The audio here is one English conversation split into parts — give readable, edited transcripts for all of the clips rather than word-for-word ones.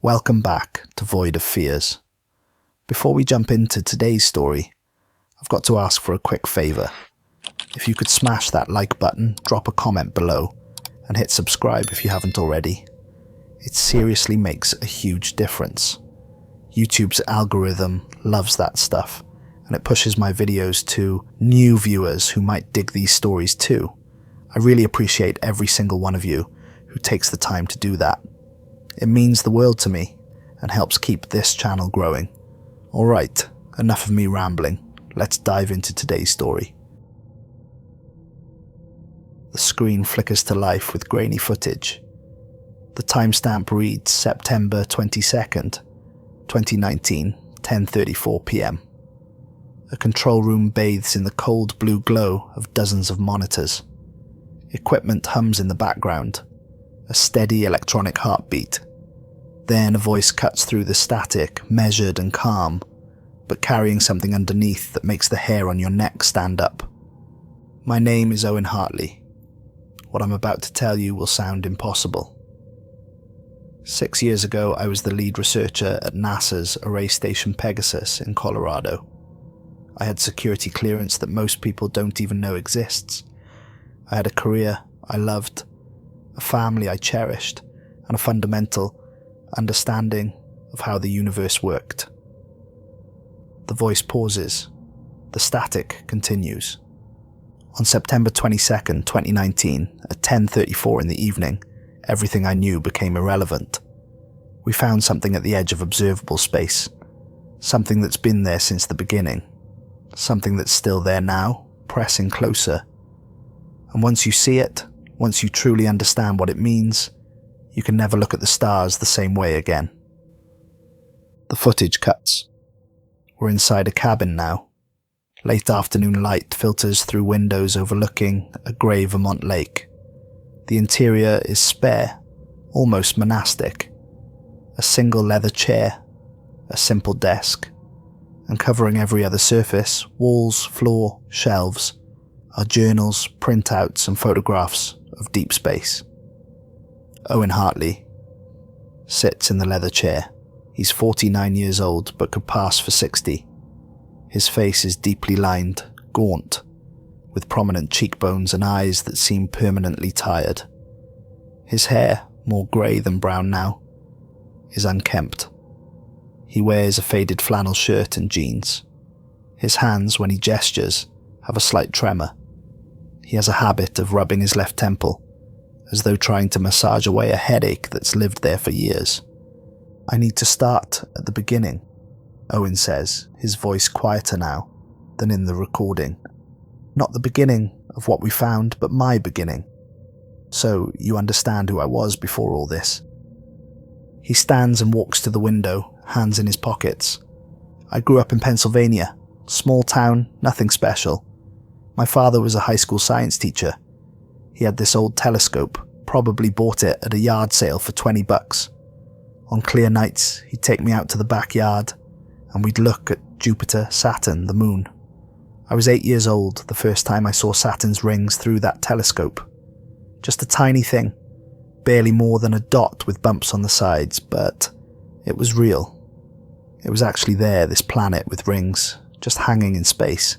Welcome back to Void of Fears. Before we jump into today's story, I've got to ask for a quick favour. If you could smash that like button, drop a comment below, and hit subscribe if you haven't already. It seriously makes a huge difference. YouTube's algorithm loves that stuff, and it pushes my videos to new viewers who might dig these stories too. I really appreciate every single one of you who takes the time to do that. It means the world to me and helps keep this channel growing. Alright, enough of me rambling. Let's dive into today's story. The screen flickers to life with grainy footage. The timestamp reads September 22nd, 2019, 10:34 p.m. A control room bathes in the cold blue glow of dozens of monitors. Equipment hums in the background, a steady electronic heartbeat. Then a voice cuts through the static, measured and calm, but carrying something underneath that makes the hair on your neck stand up. My name is Owen Hartley. What I'm about to tell you will sound impossible. 6 years ago, I was the lead researcher at NASA's Array Station Pegasus in Colorado. I had security clearance that most people don't even know exists. I had a career I loved, a family I cherished, and a fundamental understanding of how the universe worked. The voice pauses. The static continues. On September 22nd, 2019, at 10:34 in the evening, everything I knew became irrelevant. We found something at the edge of observable space. Something that's been there since the beginning. Something that's still there now, pressing closer. And once you see it, once you truly understand what it means, you can never look at the stars the same way again. The footage cuts. We're inside a cabin now. Late afternoon light filters through windows overlooking a grey Vermont lake. The interior is spare, almost monastic. A single leather chair, a simple desk, and covering every other surface, walls, floor, shelves, are journals, printouts and photographs of deep space. Owen Hartley sits in the leather chair. He's 49 years old but could pass for 60. His face is deeply lined, gaunt, with prominent cheekbones and eyes that seem permanently tired. His hair, more grey than brown now, is unkempt. He wears a faded flannel shirt and jeans. His hands, when he gestures, have a slight tremor. He has a habit of rubbing his left temple, as though trying to massage away a headache that's lived there for years. I need to start at the beginning, Owen says, his voice quieter now than in the recording. Not the beginning of what we found, but my beginning. So you understand who I was before all this. He stands and walks to the window, hands in his pockets. I grew up in Pennsylvania, small town, nothing special. My father was a high school science teacher. He had this old telescope, probably bought it at a yard sale for $20. On clear nights, he'd take me out to the backyard, and we'd look at Jupiter, Saturn, the moon. I was 8 years old the first time I saw Saturn's rings through that telescope. Just a tiny thing, barely more than a dot with bumps on the sides, but it was real. It was actually there, this planet with rings, just hanging in space.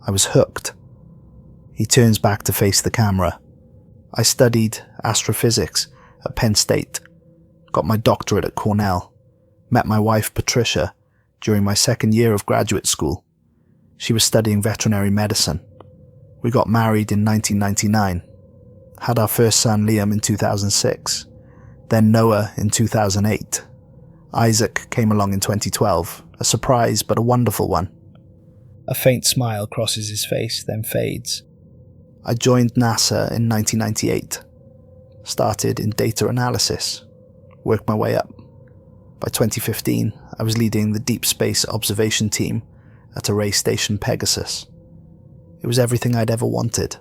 I was hooked. He turns back to face the camera. I studied astrophysics at Penn State, got my doctorate at Cornell, met my wife Patricia during my second year of graduate school. She was studying veterinary medicine. We got married in 1999, had our first son Liam in 2006, then Noah in 2008. Isaac came along in 2012, a surprise but a wonderful one. A faint smile crosses his face, then fades. I joined NASA in 1998, started in data analysis, worked my way up. By 2015, I was leading the deep space observation team at Array Station Pegasus. It was everything I'd ever wanted.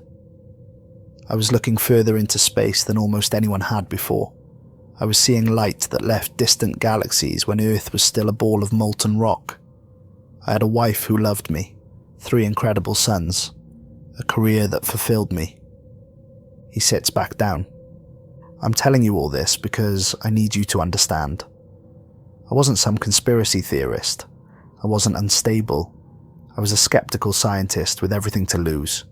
I was looking further into space than almost anyone had before. I was seeing light that left distant galaxies when Earth was still a ball of molten rock. I had a wife who loved me, 3 incredible sons, a career that fulfilled me. He sits back down. I'm telling you all this because I need you to understand. I wasn't some conspiracy theorist. I wasn't unstable. I was a skeptical scientist with everything to lose.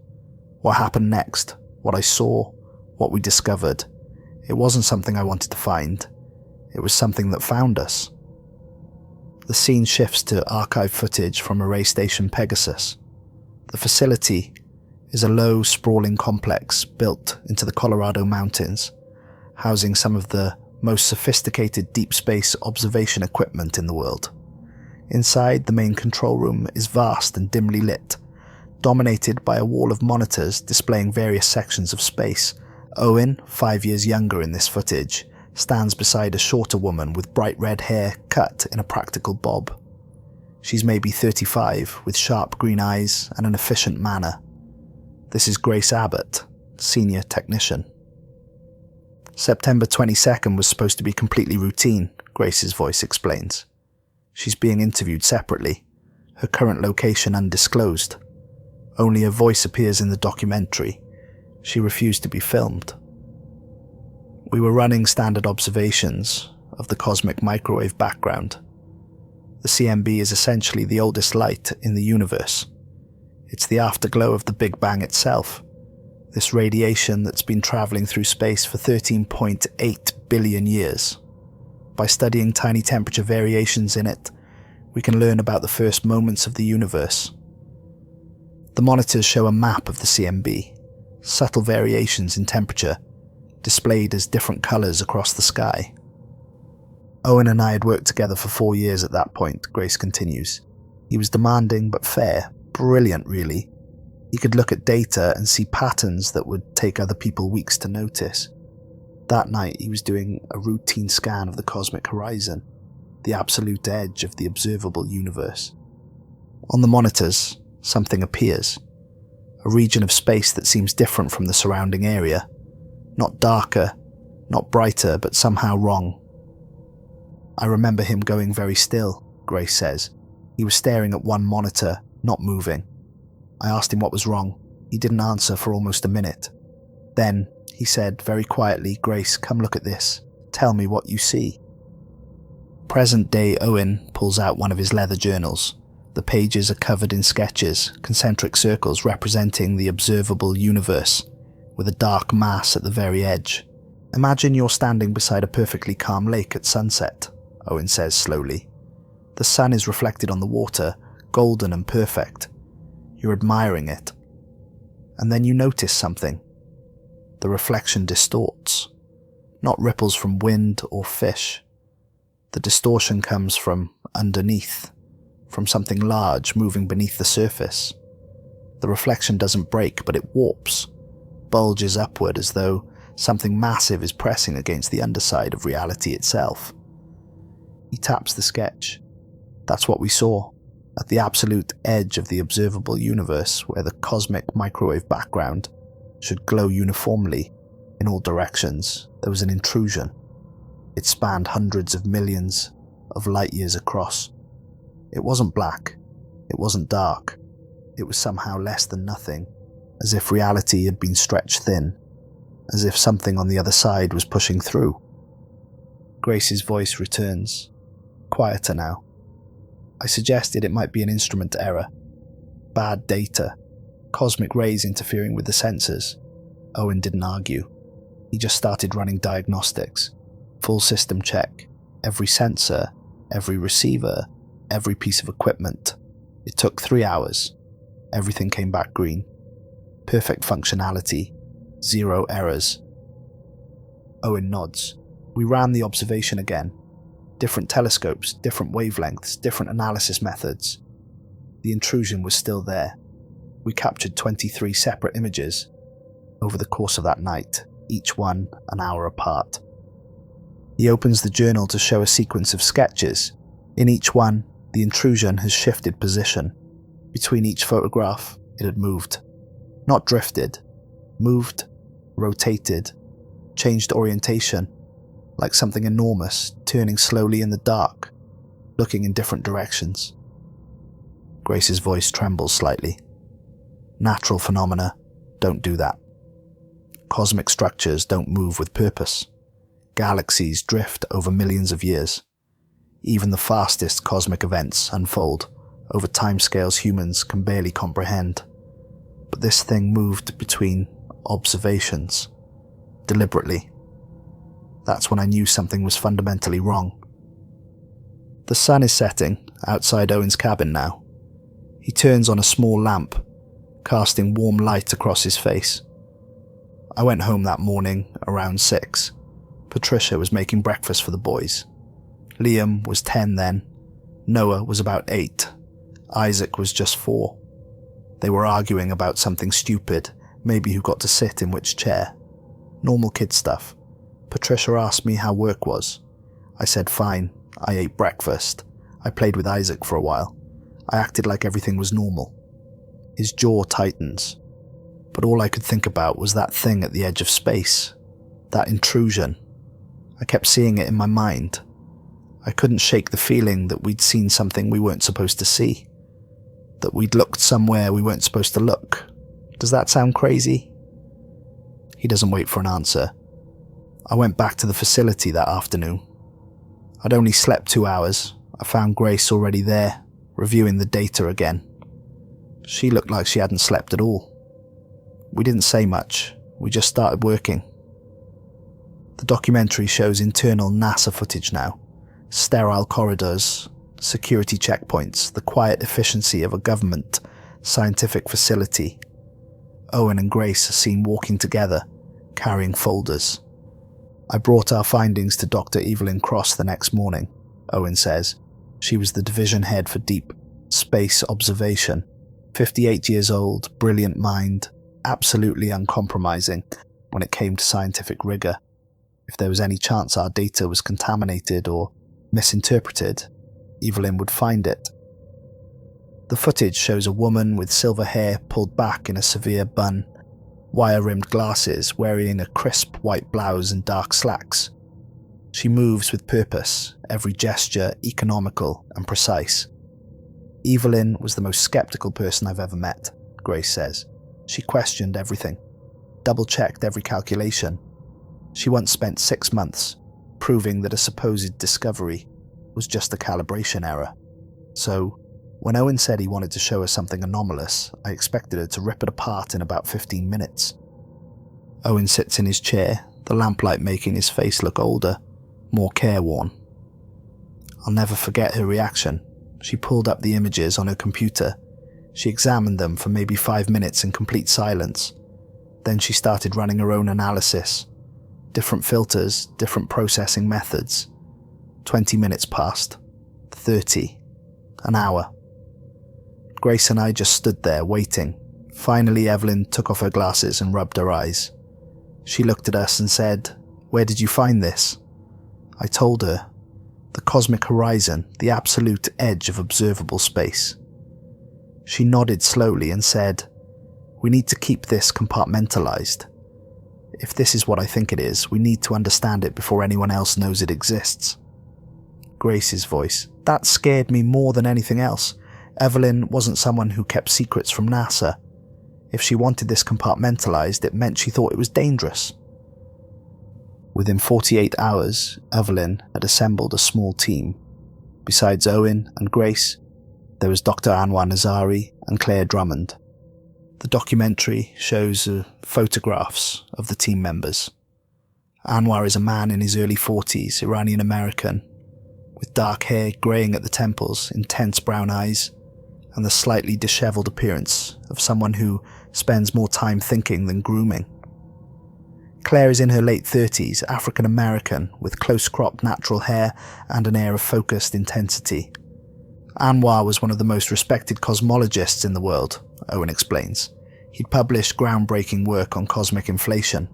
What happened next, what I saw, what we discovered, it wasn't something I wanted to find. It was something that found us. The scene shifts to archive footage from Array Station Pegasus. The facility is a low, sprawling complex built into the Colorado mountains, housing some of the most sophisticated deep space observation equipment in the world. Inside, the main control room is vast and dimly lit, dominated by a wall of monitors displaying various sections of space. Owen, 5 years younger in this footage, stands beside a shorter woman with bright red hair cut in a practical bob. She's maybe 35, with sharp green eyes and an efficient manner. This is Grace Abbott, senior technician. September 22nd was supposed to be completely routine, Grace's voice explains. She's being interviewed separately, her current location undisclosed. Only her voice appears in the documentary. She refused to be filmed. We were running standard observations of the cosmic microwave background. The CMB is essentially the oldest light in the universe. It's the afterglow of the Big Bang itself, this radiation that's been traveling through space for 13.8 billion years. By studying tiny temperature variations in it, we can learn about the first moments of the universe. The monitors show a map of the CMB, subtle variations in temperature, displayed as different colours across the sky. Owen and I had worked together for 4 years at that point, Grace continues. He was demanding but fair, brilliant really. He could look at data and see patterns that would take other people weeks to notice. That night he was doing a routine scan of the cosmic horizon, the absolute edge of the observable universe. On the monitors, something appears. A region of space that seems different from the surrounding area. Not darker, not brighter, but somehow wrong. I remember him going very still, Grace says. He was staring at one monitor, not moving. I asked him what was wrong. He didn't answer for almost a minute. Then, he said very quietly, "Grace, come look at this. Tell me what you see." Present-day Owen pulls out one of his leather journals. The pages are covered in sketches, concentric circles representing the observable universe, with a dark mass at the very edge. "Imagine you're standing beside a perfectly calm lake at sunset," Owen says slowly. "The sun is reflected on the water, golden and perfect. You're admiring it. And then you notice something. The reflection distorts. Not ripples from wind or fish. The distortion comes from underneath, from something large moving beneath the surface. The reflection doesn't break, but it warps, bulges upward as though something massive is pressing against the underside of reality itself." He taps the sketch. "That's what we saw. At the absolute edge of the observable universe, where the cosmic microwave background should glow uniformly in all directions, there was an intrusion. It spanned hundreds of millions of light years across. It wasn't black. It wasn't dark. It was somehow less than nothing, as if reality had been stretched thin, as if something on the other side was pushing through." Grace's voice returns, quieter now. "I suggested it might be an instrument error. Bad data. Cosmic rays interfering with the sensors." Owen didn't argue. He just started running diagnostics. Full system check. Every sensor, every receiver, every piece of equipment. It took 3 hours. Everything came back green. Perfect functionality. 0 errors. Owen nods. "We ran the observation again. Different telescopes, different wavelengths, different analysis methods. The intrusion was still there. We captured 23 separate images over the course of that night, each one an hour apart." He opens the journal to show a sequence of sketches. In each one, the intrusion has shifted position. Between each photograph, it had moved. Not drifted. Moved, rotated, changed orientation, like something enormous, turning slowly in the dark, looking in different directions. Grace's voice trembles slightly. "Natural phenomena don't do that. Cosmic structures don't move with purpose. Galaxies drift over millions of years. Even the fastest cosmic events unfold over timescales humans can barely comprehend. But this thing moved between observations, deliberately. That's when I knew something was fundamentally wrong. The sun is setting outside Owen's cabin now. He turns on a small lamp, casting warm light across his face. I went home that morning around 6. Patricia was making breakfast for the boys. Liam was 10 then. Noah was about 8. Isaac was just 4. They were arguing about something stupid, maybe who got to sit in which chair. Normal kid stuff. Patricia asked me how work was. I said fine. I ate breakfast. I played with Isaac for a while. I acted like everything was normal. His jaw tightens. But all I could think about was that thing at the edge of space. That intrusion. I kept seeing it in my mind. I couldn't shake the feeling that we'd seen something we weren't supposed to see. That we'd looked somewhere we weren't supposed to look. Does that sound crazy? He doesn't wait for an answer. I went back to the facility that afternoon. I'd only slept 2 hours. I found Grace already there, reviewing the data again. She looked like she hadn't slept at all. We didn't say much. We just started working. The documentary shows internal NASA footage now. Sterile corridors, security checkpoints, the quiet efficiency of a government scientific facility. Owen and Grace are seen walking together, carrying folders. I brought our findings to Dr. Evelyn Cross the next morning, Owen says. She was the division head for deep space observation. 58 years old, brilliant mind, absolutely uncompromising when it came to scientific rigor. If there was any chance our data was contaminated or misinterpreted, Evelyn would find it. The footage shows a woman with silver hair pulled back in a severe bun, wire-rimmed glasses, wearing a crisp white blouse and dark slacks. She moves with purpose, every gesture economical and precise. Evelyn was the most skeptical person I've ever met, Grace says. She questioned everything, double-checked every calculation. She once spent 6 months proving that a supposed discovery was just a calibration error. So, when Owen said he wanted to show us something anomalous, I expected her to rip it apart in about 15 minutes. Owen sits in his chair, the lamplight making his face look older, more careworn. I'll never forget her reaction. She pulled up the images on her computer. She examined them for maybe 5 minutes in complete silence. Then she started running her own analysis. Different filters, different processing methods. 20 minutes passed. 30. An hour. Grace and I just stood there, waiting. Finally, Evelyn took off her glasses and rubbed her eyes. She looked at us and said, "Where did you find this?" I told her. The cosmic horizon, the absolute edge of observable space. She nodded slowly and said, "We need to keep this compartmentalized. If this is what I think it is, we need to understand it before anyone else knows it exists." Grace's voice. That scared me more than anything else. Evelyn wasn't someone who kept secrets from NASA. If she wanted this compartmentalized, it meant she thought it was dangerous. Within 48 hours, Evelyn had assembled a small team. Besides Owen and Grace, there was Dr. Anwar Nazari and Claire Drummond. The documentary shows photographs of the team members. Anwar is a man in his early 40s, Iranian-American, with dark hair greying at the temples, intense brown eyes, and the slightly disheveled appearance of someone who spends more time thinking than grooming. Claire is in her late 30s, African-American, with close-cropped natural hair and an air of focused intensity. Anwar was one of the most respected cosmologists in the world, Owen explains. He'd published groundbreaking work on cosmic inflation,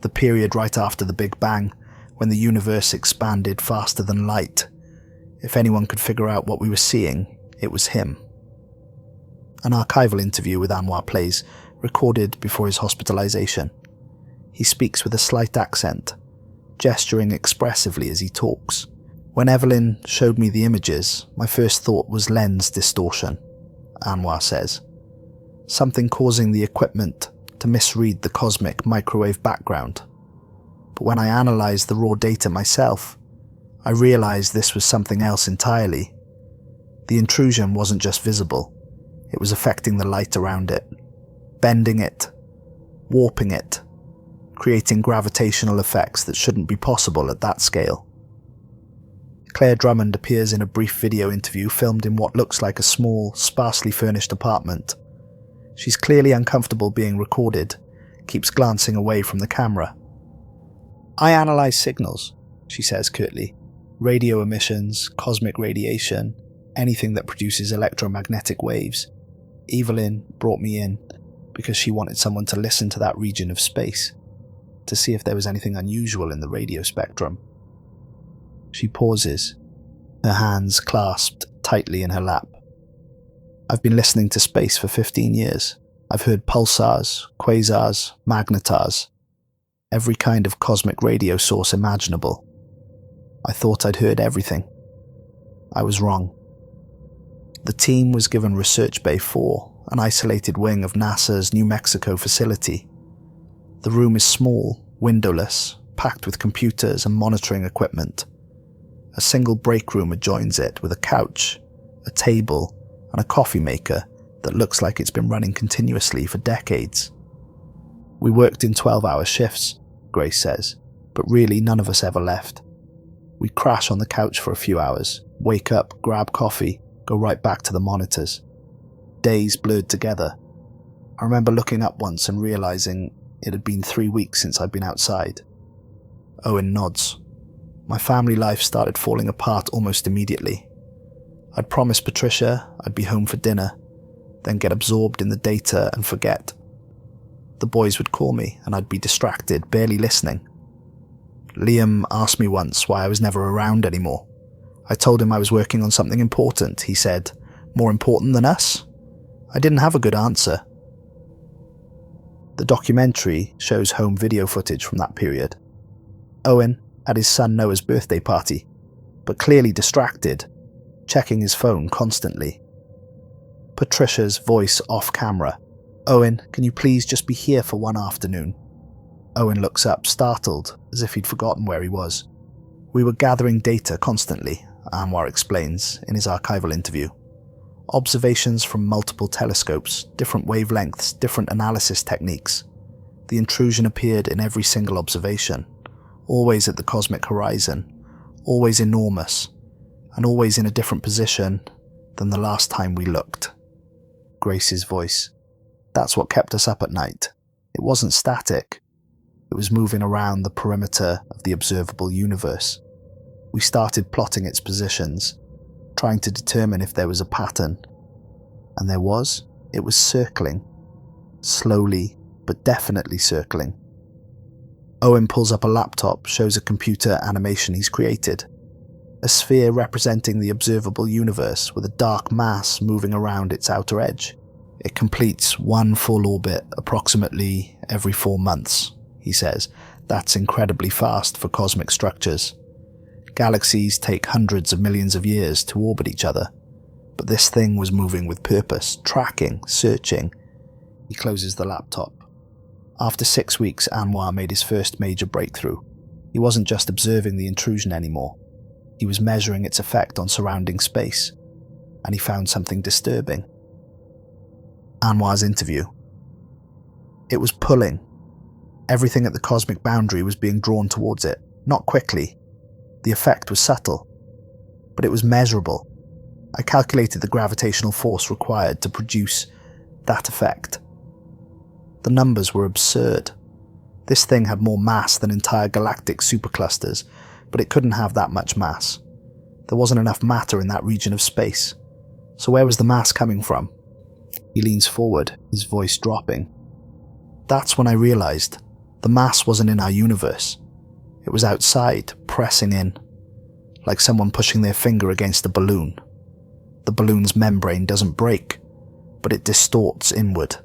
the period right after the Big Bang, when the universe expanded faster than light. If anyone could figure out what we were seeing, it was him. An archival interview with Anwar plays, recorded before his hospitalization. He speaks with a slight accent, gesturing expressively as he talks. When Evelyn showed me the images, my first thought was lens distortion, Anwar says. Something causing the equipment to misread the cosmic microwave background. But when I analysed the raw data myself, I realized this was something else entirely. The intrusion wasn't just visible, it was affecting the light around it, bending it, warping it, creating gravitational effects that shouldn't be possible at that scale. Claire Drummond appears in a brief video interview filmed in what looks like a small, sparsely furnished apartment. She's clearly uncomfortable being recorded, keeps glancing away from the camera. "I analyze signals," she says curtly. "Radio emissions, cosmic radiation, anything that produces electromagnetic waves. Evelyn brought me in because she wanted someone to listen to that region of space, to see if there was anything unusual in the radio spectrum." She pauses, her hands clasped tightly in her lap. "I've been listening to space for 15 years. I've heard pulsars, quasars, magnetars, every kind of cosmic radio source imaginable. I thought I'd heard everything. I was wrong." The team was given Research Bay 4, an isolated wing of NASA's New Mexico facility. The room is small, windowless, packed with computers and monitoring equipment. A single break room adjoins it with a couch, a table, and a coffee maker that looks like it's been running continuously for decades. "We worked in 12-hour shifts," Grace says, "but really none of us ever left. We'd crash on the couch for a few hours, wake up, grab coffee, go right back to the monitors. Days blurred together. I remember looking up once and realizing it had been 3 weeks since I'd been outside." Owen nods. "My family life started falling apart almost immediately. I'd promised Patricia I'd be home for dinner, then get absorbed in the data and forget. The boys would call me and I'd be distracted, barely listening. Liam asked me once why I was never around anymore. I told him I was working on something important. He said, 'More important than us?' I didn't have a good answer." The documentary shows home video footage from that period. Owen at his son Noah's birthday party, but clearly distracted, checking his phone constantly. Patricia's voice off camera. "Owen, can you please just be here for one afternoon?" Owen looks up, startled, as if he'd forgotten where he was. "We were gathering data constantly," Anwar explains in his archival interview. "Observations from multiple telescopes, different wavelengths, different analysis techniques. The intrusion appeared in every single observation, always at the cosmic horizon, always enormous, and always in a different position than the last time we looked." Grace's voice. "That's what kept us up at night. It wasn't static. It was moving around the perimeter of the observable universe. We started plotting its positions, trying to determine if there was a pattern. And there was. It was circling. Slowly, but definitely circling." Owen pulls up a laptop, shows a computer animation he's created. A sphere representing the observable universe with a dark mass moving around its outer edge. It completes one full orbit approximately every 4 months, he says. That's incredibly fast for cosmic structures. Galaxies take hundreds of millions of years to orbit each other. But this thing was moving with purpose, tracking, searching. He closes the laptop. After 6 weeks, Anwar made his first major breakthrough. He wasn't just observing the intrusion anymore. He was measuring its effect on surrounding space. And he found something disturbing. Anwar's interview. It was pulling. Everything at the cosmic boundary was being drawn towards it, not quickly. The effect was subtle, but it was measurable. I calculated the gravitational force required to produce that effect. The numbers were absurd. This thing had more mass than entire galactic superclusters, but it couldn't have that much mass. There wasn't enough matter in that region of space. So where was the mass coming from? He leans forward, his voice dropping. That's when I realized the mass wasn't in our universe. It was outside, pressing in, like someone pushing their finger against a balloon. The balloon's membrane doesn't break, but it distorts inward.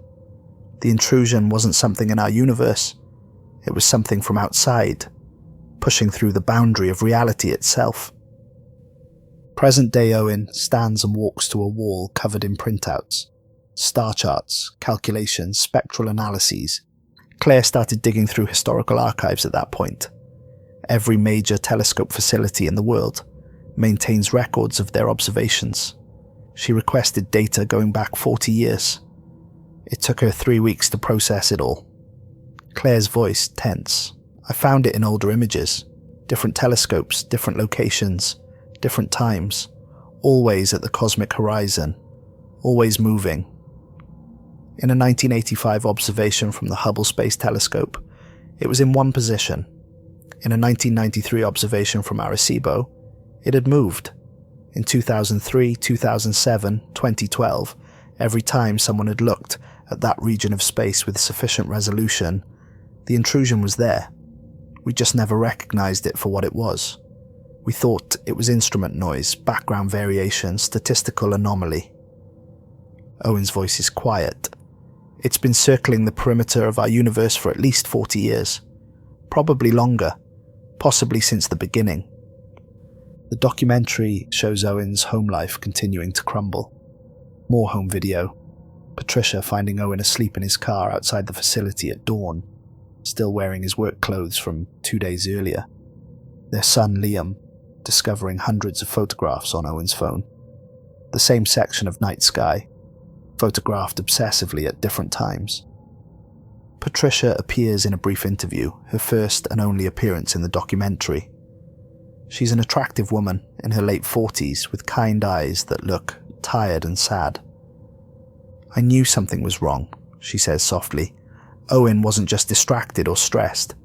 The intrusion wasn't something in our universe. It was something from outside, pushing through the boundary of reality itself. Present-day Owen stands and walks to a wall covered in printouts. Star charts, calculations, spectral analyses. Claire started digging through historical archives at that point. Every major telescope facility in the world maintains records of their observations. She requested data going back 40 years. It took her 3 weeks to process it all. Claire's voice tense. I found it in older images. Different telescopes, different locations, different times. Always at the cosmic horizon. Always moving. In a 1985 observation from the Hubble Space Telescope, it was in one position. In a 1993 observation from Arecibo, it had moved. In 2003, 2007, 2012, every time someone had looked at that region of space with sufficient resolution, the intrusion was there. We just never recognized it for what it was. We thought it was instrument noise, background variation, statistical anomaly. Owen's voice is quiet. It's been circling the perimeter of our universe for at least 40 years. Probably longer. Possibly since the beginning. The documentary shows Owen's home life continuing to crumble. More home video. Patricia finding Owen asleep in his car outside the facility at dawn, still wearing his work clothes from 2 days earlier. Their son Liam discovering hundreds of photographs on Owen's phone. The same section of night sky, photographed obsessively at different times. Patricia appears in a brief interview, her first and only appearance in the documentary. She's an attractive woman in her late 40s with kind eyes that look tired and sad. I knew something was wrong, she says softly. Owen wasn't just distracted or stressed.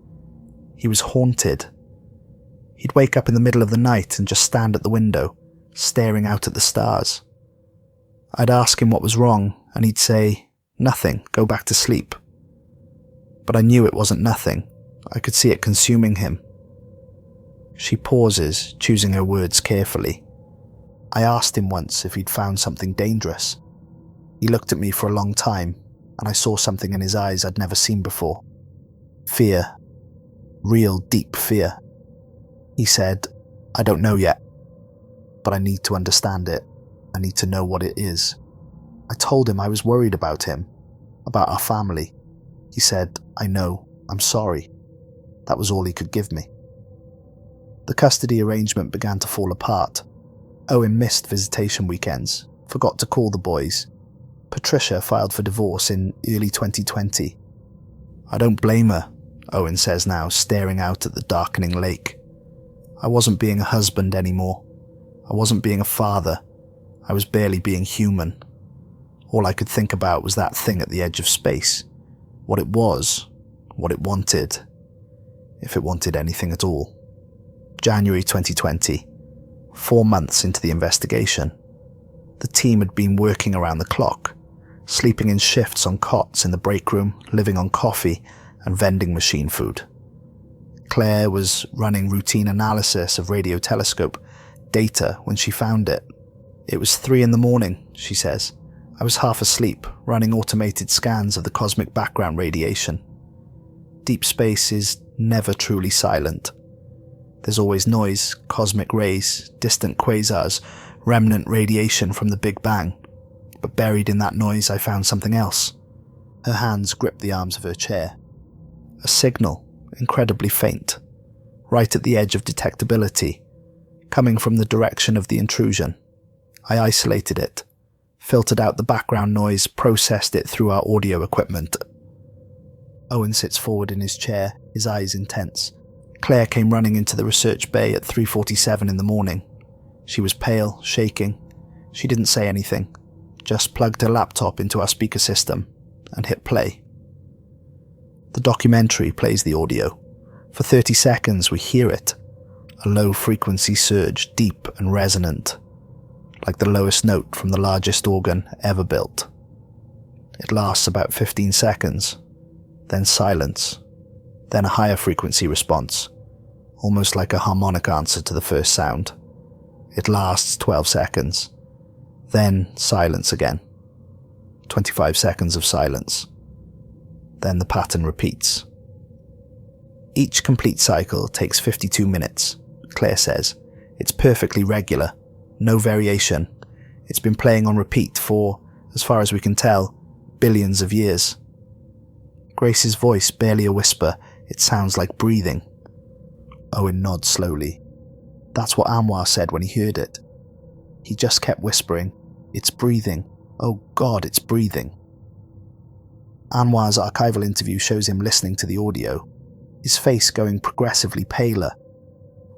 He was haunted. He'd wake up in the middle of the night and just stand at the window, staring out at the stars. I'd ask him what was wrong, and he'd say, "Nothing, go back to sleep." But I knew it wasn't nothing. I could see it consuming him. She pauses, choosing her words carefully. I asked him once if he'd found something dangerous. He looked at me for a long time, and I saw something in his eyes I'd never seen before. Fear. Real deep fear. He said, "I don't know yet, but I need to understand it. I need to know what it is." I told him I was worried about him, about our family. He said, "I know, I'm sorry." That was all he could give me. The custody arrangement began to fall apart. Owen missed visitation weekends, forgot to call the boys. Patricia filed for divorce in early 2020. I don't blame her, Owen says now, staring out at the darkening lake. I wasn't being a husband anymore. I wasn't being a father. I was barely being human. All I could think about was that thing at the edge of space. What it was, what it wanted, if it wanted anything at all. January 2020, 4 months into the investigation. The team had been working around the clock, sleeping in shifts on cots in the break room, living on coffee and vending machine food. Claire was running routine analysis of radio telescope data when she found it. It was 3 a.m, she says. I was half asleep, running automated scans of the cosmic background radiation. Deep space is never truly silent. There's always noise, cosmic rays, distant quasars, remnant radiation from the Big Bang. But buried in that noise, I found something else. Her hands gripped the arms of her chair. A signal, incredibly faint, right at the edge of detectability, coming from the direction of the intrusion. I isolated it, filtered out the background noise, processed it through our audio equipment. Owen sits forward in his chair, his eyes intense. Claire came running into the research bay at 3:47 in the morning. She was pale, shaking. She didn't say anything, just plugged her laptop into our speaker system and hit play. The documentary plays the audio. For 30 seconds we hear it, a low frequency surge, deep and resonant, like the lowest note from the largest organ ever built. It lasts about 15 seconds, then silence, then a higher frequency response, almost like a harmonic answer to the first sound. It lasts 12 seconds, then silence again. 25 seconds of silence. Then the pattern repeats. Each complete cycle takes 52 minutes, Claire says. It's perfectly regular, no variation. It's been playing on repeat for, as far as we can tell, billions of years. Grace's voice barely a whisper, it sounds like breathing. Owen nods slowly. That's what Anwar said when he heard it. He just kept whispering, "It's breathing. Oh God, it's breathing." Anwar's archival interview shows him listening to the audio, his face going progressively paler.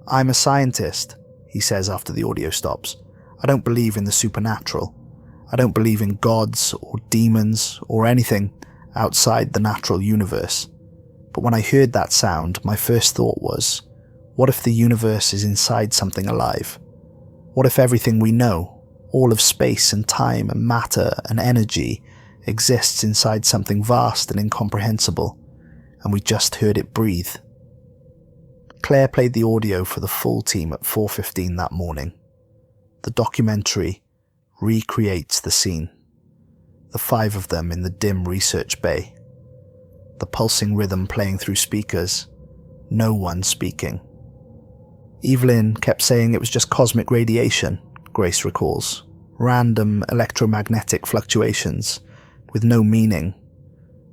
"I'm a scientist," he says after the audio stops. "I don't believe in the supernatural. I don't believe in gods or demons or anything outside the natural universe. But when I heard that sound, my first thought was, what if the universe is inside something alive? What if everything we know, all of space and time and matter and energy, exists inside something vast and incomprehensible, and we just heard it breathe?" Claire played the audio for the full team at 4:15 that morning. The documentary recreates the scene. The 5 of them in the dim research bay. The pulsing rhythm playing through speakers. No one speaking. Evelyn kept saying it was just cosmic radiation, Grace recalls. Random electromagnetic fluctuations with no meaning.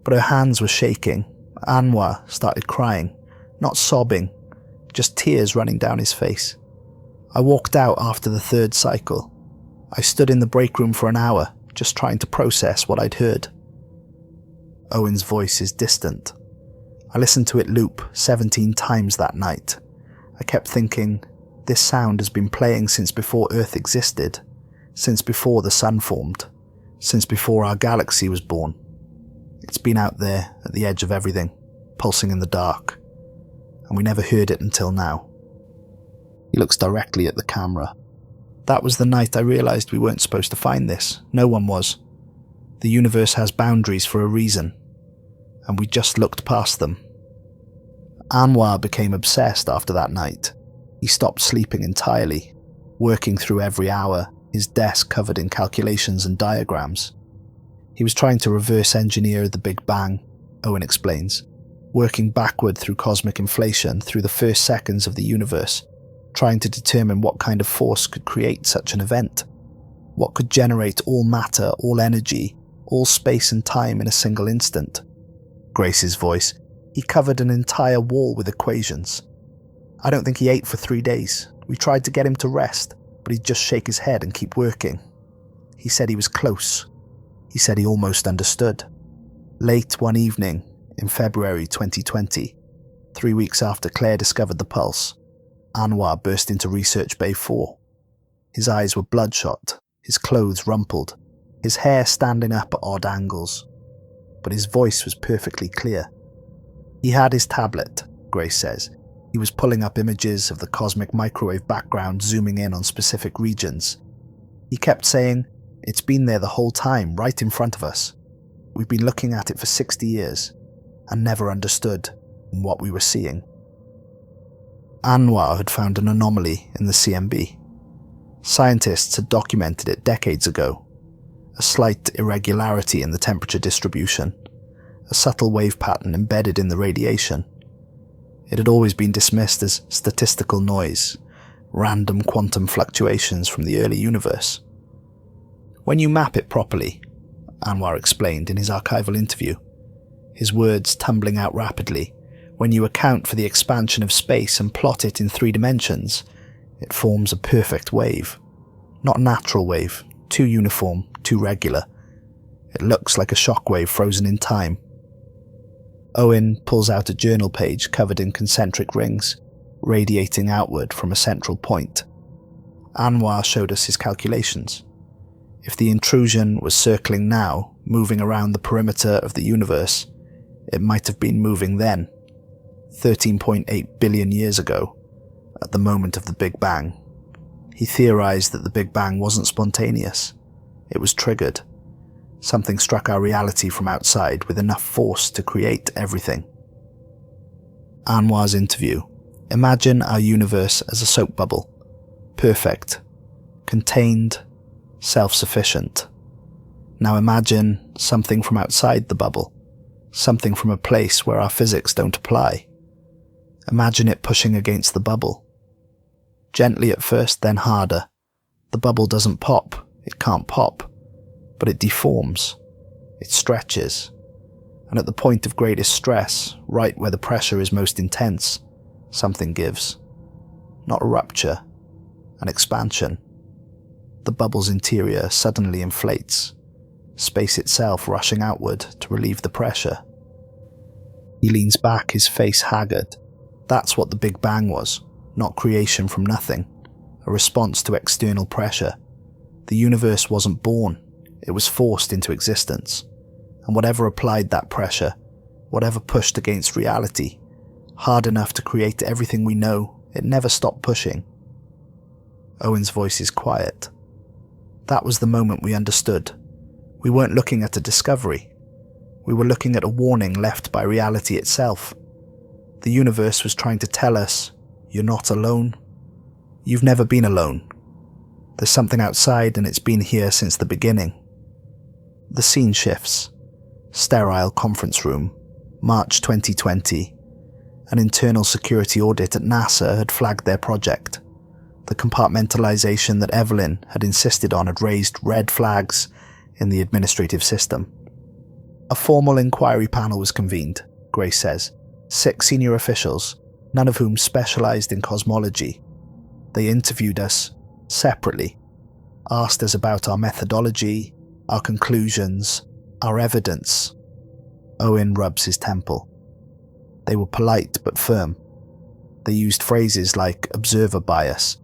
But her hands were shaking. Anwar started crying, not sobbing, just tears running down his face. I walked out after the 3rd cycle. I stood in the break room for an hour, just trying to process what I'd heard. Owen's voice is distant. I listened to it loop 17 times that night. I kept thinking, this sound has been playing since before Earth existed, since before the sun formed, since before our galaxy was born. It's been out there at the edge of everything, pulsing in the dark, and we never heard it until now. He looks directly at the camera. That was the night I realized we weren't supposed to find this. No one was. The universe has boundaries for a reason, and we just looked past them. Anwar became obsessed after that night. He stopped sleeping entirely, working through every hour, his desk covered in calculations and diagrams. He was trying to reverse engineer the Big Bang, Owen explains, working backward through cosmic inflation through the first seconds of the universe, trying to determine what kind of force could create such an event. What could generate all matter, all energy, all space and time in a single instant. Grace's voice. He covered an entire wall with equations. I don't think he ate for 3 days. We tried to get him to rest, but he'd just shake his head and keep working. He said he was close. He said he almost understood. Late one evening, in February 2020, 3 weeks after Claire discovered the pulse, Anwar burst into Research Bay 4. His eyes were bloodshot, his clothes rumpled, his hair standing up at odd angles. But his voice was perfectly clear. He had his tablet, Grace says. He was pulling up images of the cosmic microwave background, zooming in on specific regions. He kept saying, "It's been there the whole time, right in front of us. We've been looking at it for 60 years, and never understood what we were seeing." Anwar had found an anomaly in the CMB. Scientists had documented it decades ago. A slight irregularity in the temperature distribution, a subtle wave pattern embedded in the radiation. It had always been dismissed as statistical noise, random quantum fluctuations from the early universe. When you map it properly, Anwar explained in his archival interview, his words tumbling out rapidly, when you account for the expansion of space and plot it in 3 dimensions, it forms a perfect wave. Not a natural wave, too uniform, too regular. It looks like a shockwave frozen in time. Owen pulls out a journal page covered in concentric rings, radiating outward from a central point. Anwar showed us his calculations. If the intrusion was circling now, moving around the perimeter of the universe, it might have been moving then, 13.8 billion years ago, at the moment of the Big Bang. He theorized that the Big Bang wasn't spontaneous. It was triggered. Something struck our reality from outside with enough force to create everything. Anwar's interview. Imagine our universe as a soap bubble. Perfect. Contained. Self-sufficient. Now imagine something from outside the bubble. Something from a place where our physics don't apply. Imagine it pushing against the bubble. Gently at first, then harder. The bubble doesn't pop. It can't pop. But it deforms. It stretches. And at the point of greatest stress, right where the pressure is most intense, something gives. Not a rupture, an expansion. The bubble's interior suddenly inflates, space itself rushing outward to relieve the pressure. He leans back, his face haggard. That's what the Big Bang was, not creation from nothing, a response to external pressure. The universe wasn't born, it was forced into existence. And whatever applied that pressure, whatever pushed against reality, hard enough to create everything we know, it never stopped pushing. Owen's voice is quiet. That was the moment we understood. We weren't looking at a discovery. We were looking at a warning left by reality itself. The universe was trying to tell us, you're not alone. You've never been alone. There's something outside and it's been here since the beginning. The scene shifts. Sterile conference room, March 2020. An internal security audit at NASA had flagged their project. The compartmentalization that Evelyn had insisted on had raised red flags in the administrative system. A formal inquiry panel was convened, Grace says. 6 senior officials, none of whom specialized in cosmology. They interviewed us separately, asked us about our methodology, our conclusions, our evidence. Owen rubs his temple. They were polite but firm. They used phrases like observer bias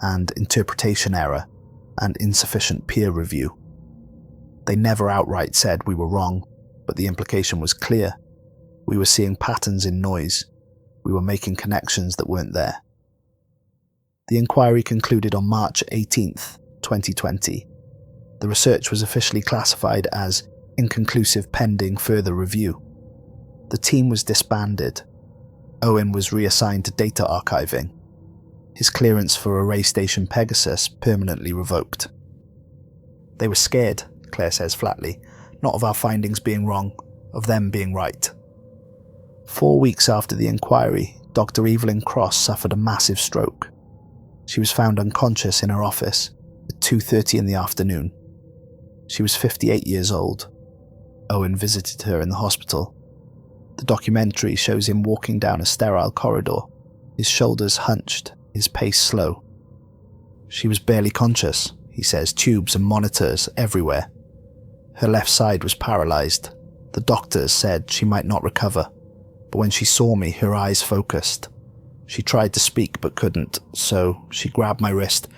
and interpretation error and insufficient peer review. They never outright said we were wrong, but the implication was clear. We were seeing patterns in noise. We were making connections that weren't there. The inquiry concluded on March 18th, 2020. The research was officially classified as inconclusive pending further review. The team was disbanded. Owen was reassigned to data archiving. His clearance for Array Station Pegasus permanently revoked. They were scared, Claire says flatly, not of our findings being wrong, of them being right. 4 weeks after the inquiry, Dr. Evelyn Cross suffered a massive stroke. She was found unconscious in her office at 2:30 in the afternoon. She was 58 years old. Owen visited her in the hospital. The documentary shows him walking down a sterile corridor, his shoulders hunched, his pace slow. She was barely conscious, he says, tubes and monitors everywhere. Her left side was paralyzed. The doctors said she might not recover, but when she saw me, her eyes focused. She tried to speak but couldn't, so she grabbed my wrist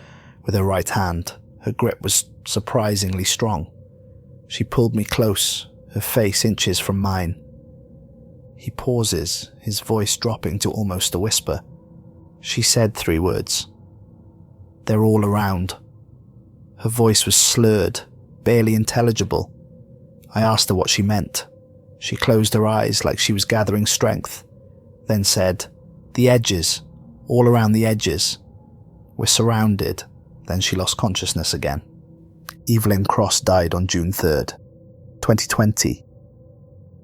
with her right hand. Her grip was surprisingly strong. She pulled me close, her face inches from mine. He pauses, his voice dropping to almost a whisper. She said 3 words. They're all around. Her voice was slurred, barely intelligible. I asked her what she meant. She closed her eyes like she was gathering strength, then said, "The edges, all around the edges. We're surrounded." Then she lost consciousness again. Evelyn Cross died on June 3rd, 2020.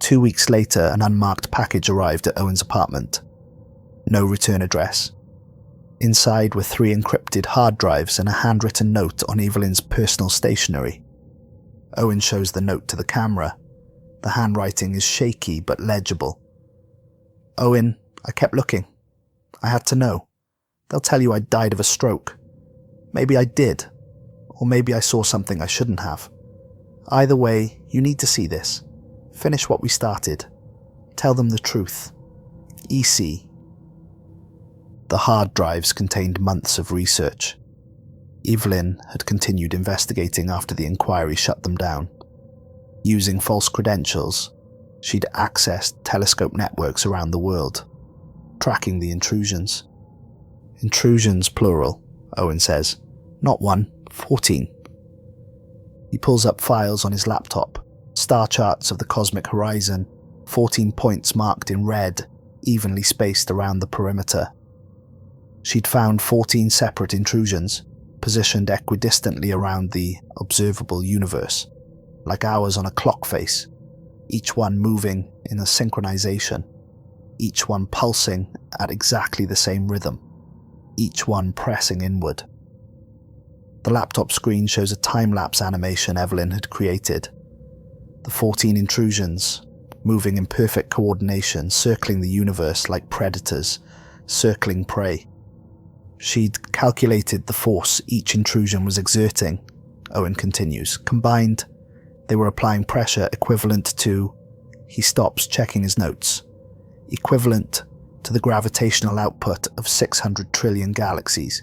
2 weeks later, an unmarked package arrived at Owen's apartment. No return address. Inside were 3 encrypted hard drives and a handwritten note on Evelyn's personal stationery. Owen shows the note to the camera. The handwriting is shaky but legible. "Owen, I kept looking. I had to know. They'll tell you I died of a stroke. Maybe I did, or maybe I saw something I shouldn't have. Either way, you need to see this. Finish what we started. Tell them the truth. EC." The hard drives contained months of research. Evelyn had continued investigating after the inquiry shut them down. Using false credentials, she'd accessed telescope networks around the world, tracking the intrusions. Intrusions plural, Owen says. Not 1, 14. He pulls up files on his laptop, star charts of the cosmic horizon, 14 points marked in red, evenly spaced around the perimeter. She'd found 14 separate intrusions, positioned equidistantly around the observable universe, like hours on a clock face, each one moving in a synchronization, each one pulsing at exactly the same rhythm, each one pressing inward. The laptop screen shows a time-lapse animation Evelyn had created. The 14 intrusions, moving in perfect coordination, circling the universe like predators, circling prey. She'd calculated the force each intrusion was exerting, Owen continues. Combined, they were applying pressure equivalent to, he stops checking his notes, equivalent to the gravitational output of 600 trillion galaxies,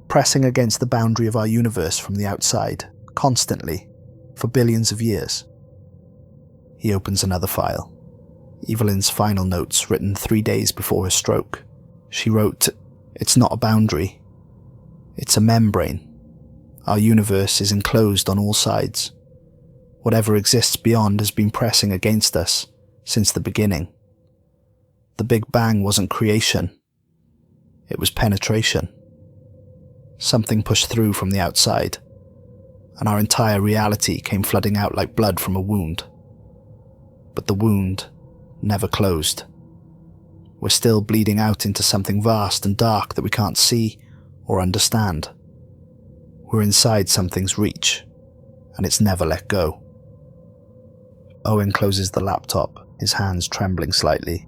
pressing against the boundary of our universe from the outside, constantly, for billions of years. He opens another file. Evelyn's final notes written 3 days before her stroke. She wrote, "It's not a boundary. It's a membrane. Our universe is enclosed on all sides. Whatever exists beyond has been pressing against us since the beginning. The Big Bang wasn't creation. It was penetration. Something pushed through from the outside, and our entire reality came flooding out like blood from a wound. But the wound never closed. We're still bleeding out into something vast and dark that we can't see or understand. We're inside something's reach, and it's never let go." Owen closes the laptop, his hands trembling slightly.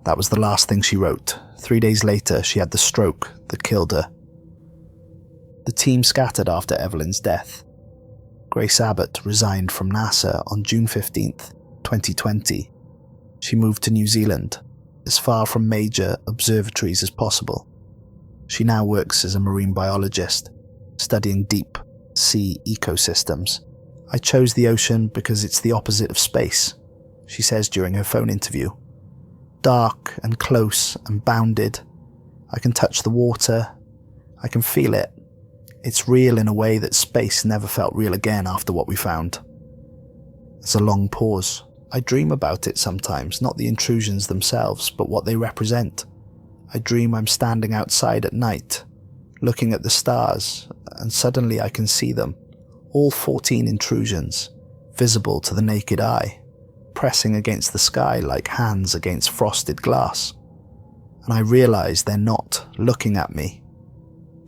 That was the last thing she wrote. 3 days later, she had the stroke that killed her. The team scattered after Evelyn's death. Grace Abbott resigned from NASA on June 15th, 2020. She moved to New Zealand, as far from major observatories as possible. She now works as a marine biologist, studying deep sea ecosystems. "I chose the ocean because it's the opposite of space," she says during her phone interview. "Dark and close and bounded. I can touch the water. I can feel it. It's real in a way that space never felt real again after what we found." There's a long pause. "I dream about it sometimes, not the intrusions themselves, but what they represent. I dream I'm standing outside at night, looking at the stars, and suddenly I can see them. All 14 intrusions, visible to the naked eye, pressing against the sky like hands against frosted glass. And I realize they're not looking at me.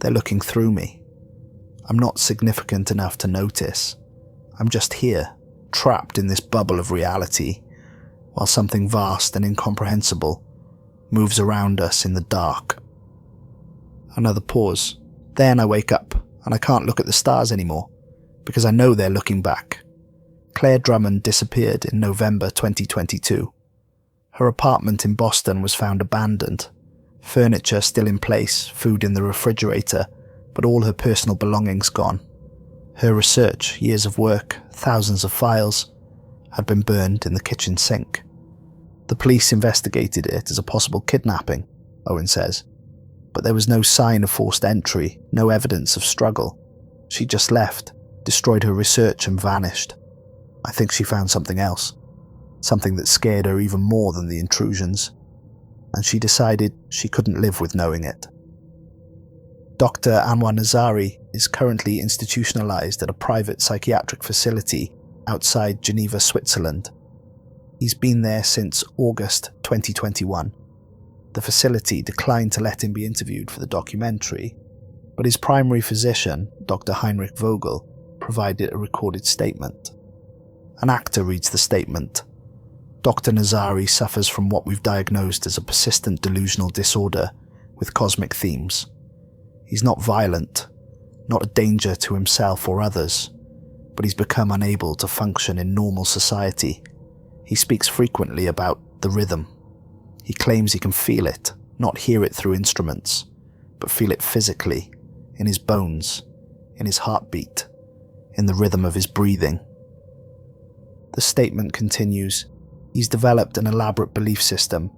They're looking through me. I'm not significant enough to notice. I'm just here, trapped in this bubble of reality, while something vast and incomprehensible moves around us in the dark." Another pause. "Then I wake up, and I can't look at the stars anymore, because I know they're looking back." Claire Drummond disappeared in November 2022. Her apartment in Boston was found abandoned. Furniture still in place, food in the refrigerator, but all her personal belongings gone. Her research, years of work, thousands of files, had been burned in the kitchen sink. The police investigated it as a possible kidnapping, Owen says, but there was no sign of forced entry, no evidence of struggle. She just left, destroyed her research and vanished. I think she found something else, something that scared her even more than the intrusions, and she decided she couldn't live with knowing it. Dr. Anwar Nazari is currently institutionalized at a private psychiatric facility outside Geneva, Switzerland. He's been there since August 2021. The facility declined to let him be interviewed for the documentary, but his primary physician, Dr. Heinrich Vogel, provided a recorded statement. An actor reads the statement. "Dr. Nazari suffers from what we've diagnosed as a persistent delusional disorder with cosmic themes. He's not violent, not a danger to himself or others, but he's become unable to function in normal society. He speaks frequently about the rhythm. He claims he can feel it, not hear it through instruments, but feel it physically, in his bones, in his heartbeat, in the rhythm of his breathing." The statement continues, "He's developed an elaborate belief system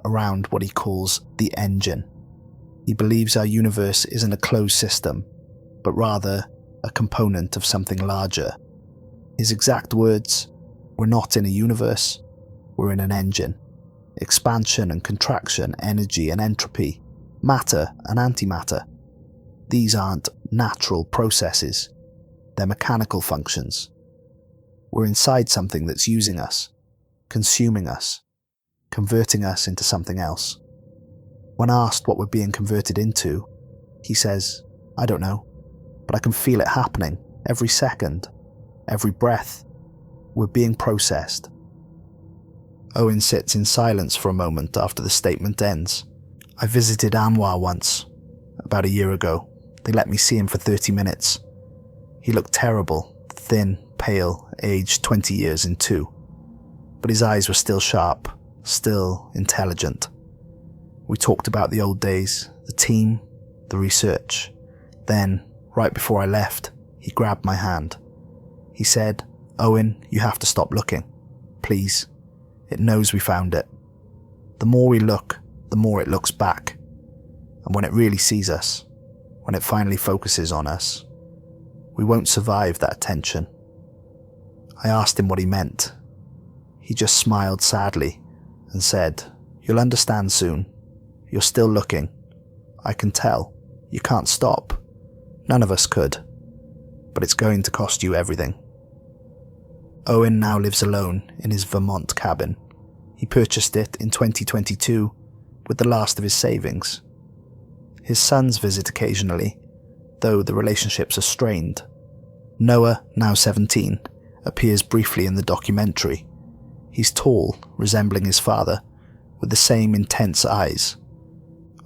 around what he calls the engine. He believes our universe isn't a closed system, but rather a component of something larger. His exact words, 'We're not in a universe, we're in an engine. Expansion and contraction, energy and entropy, matter and antimatter. These aren't natural processes, they're mechanical functions. We're inside something that's using us, consuming us, converting us into something else.' When asked what we're being converted into, he says, 'I don't know, but I can feel it happening every second, every breath. We're being processed.'" Owen sits in silence for a moment after the statement ends, I visited Anwar once, about a year ago. They let me see him for 30 minutes. He looked terrible, thin, pale, aged 20 years in two. But his eyes were still sharp, still intelligent. We talked about the old days, the team, the research. Then, right before I left, he grabbed my hand. He said, "Owen, you have to stop looking. Please. It knows we found it. The more we look, the more it looks back. And when it really sees us, when it finally focuses on us, we won't survive that attention." I asked him what he meant. He just smiled sadly and said, "You'll understand soon. You're still looking. I can tell. You can't stop. None of us could. But it's going to cost you everything." Owen now lives alone in his Vermont cabin. He purchased it in 2022 with the last of his savings. His sons visit occasionally, though the relationships are strained. Noah, now 17, appears briefly in the documentary. He's tall, resembling his father, with the same intense eyes.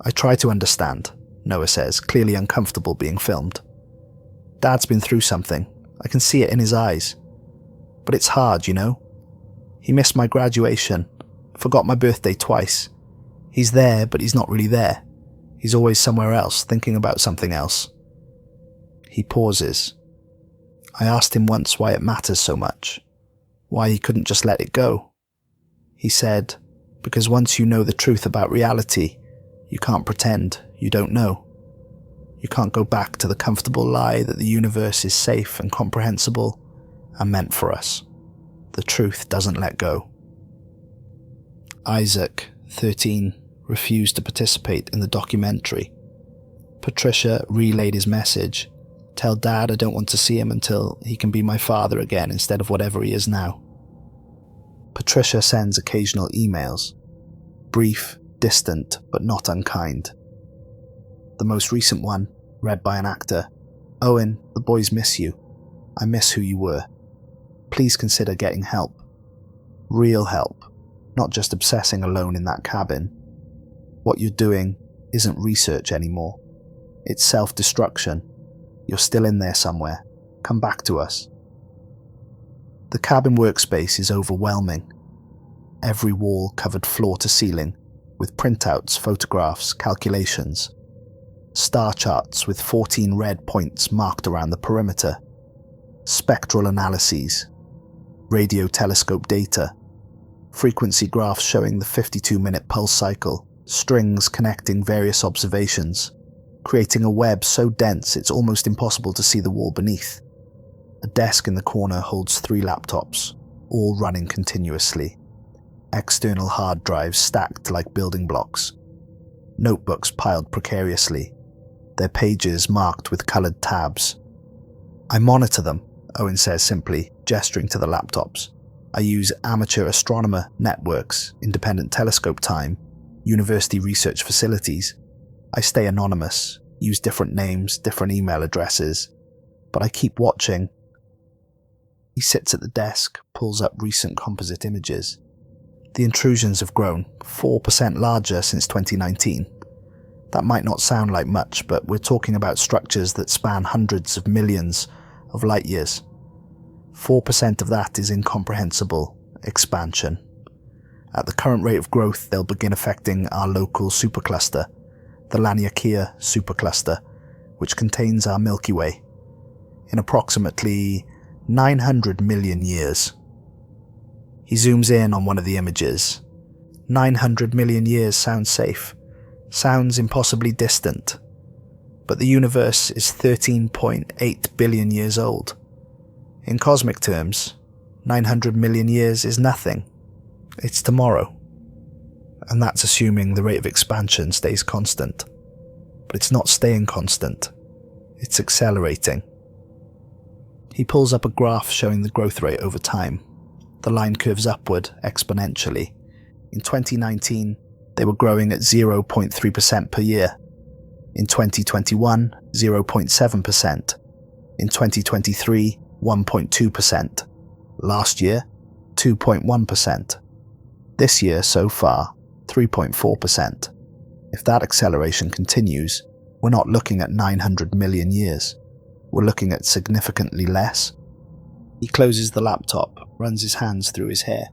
"I try to understand," Noah says, clearly uncomfortable being filmed. "Dad's been through something. I can see it in his eyes. But it's hard, you know? He missed my graduation, forgot my birthday twice. He's there, but he's not really there. He's always somewhere else, thinking about something else." He pauses. I asked him once why it matters so much, why he couldn't just let it go. He said, "Because once you know the truth about reality, you can't pretend you don't know. You can't go back to the comfortable lie that the universe is safe and comprehensible and meant for us. The truth doesn't let go." Isaac, 13, refused to participate in the documentary. Patricia relayed his message: "Tell Dad I don't want to see him until he can be my father again instead of whatever he is now." Patricia sends occasional emails, brief, distant, but not unkind. The most recent one, read by an actor: "Owen, the boys miss you. I miss who you were. Please consider getting help. Real help, not just obsessing alone in that cabin. What you're doing isn't research anymore. It's self-destruction. You're still in there somewhere. Come back to us." The cabin workspace is overwhelming. Every wall covered floor to ceiling, with printouts, photographs, calculations. Star charts with 14 red points marked around the perimeter. Spectral analyses. Radio telescope data. Frequency graphs showing the 52-minute pulse cycle. Strings connecting various observations, creating a web so dense it's almost impossible to see the wall beneath. A desk in the corner holds 3 laptops, all running continuously. External hard drives stacked like building blocks. Notebooks piled precariously, their pages marked with coloured tabs. "I monitor them," Owen says simply, gesturing to the laptops. "I use amateur astronomer networks, independent telescope time, university research facilities. I stay anonymous, use different names, different email addresses, but I keep watching." He sits at the desk, pulls up recent composite images. The intrusions have grown, 4% larger since 2019. That might not sound like much, but we're talking about structures that span hundreds of millions of light years. 4% of that is incomprehensible expansion. At the current rate of growth, they'll begin affecting our local supercluster, the Laniakea supercluster, which contains our Milky Way, in approximately 900 million years. He zooms in on one of the images. 900 million years sounds safe, sounds impossibly distant, but the universe is 13.8 billion years old. In cosmic terms, 900 million years is nothing. It's tomorrow. And that's assuming the rate of expansion stays constant. But it's not staying constant. It's accelerating. He pulls up a graph showing the growth rate over time. The line curves upward exponentially. In 2019, they were growing at 0.3% per year. In 2021, 0.7%. In 2023, 1.2%. Last year, 2.1%. This year, so far, 3.4%. If that acceleration continues, we're not looking at 900 million years. We're looking at significantly less. He closes the laptop, runs his hands through his hair.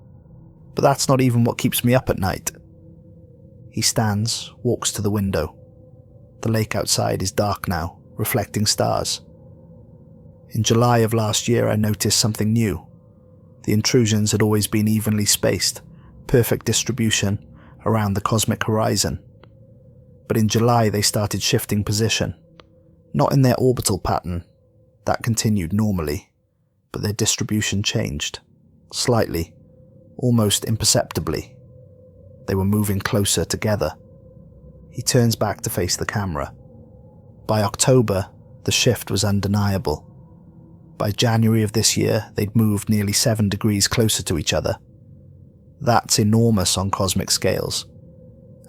But that's not even what keeps me up at night. He stands, walks to the window. The lake outside is dark now, reflecting stars. In July of last year, I noticed something new. The intrusions had always been evenly spaced, perfect distribution around the cosmic horizon. But in July, they started shifting position. Not in their orbital pattern. That continued normally. But their distribution changed. Slightly. Almost imperceptibly. They were moving closer together. He turns back to face the camera. By October, the shift was undeniable. By January of this year, they'd moved nearly 7 degrees closer to each other. That's enormous on cosmic scales.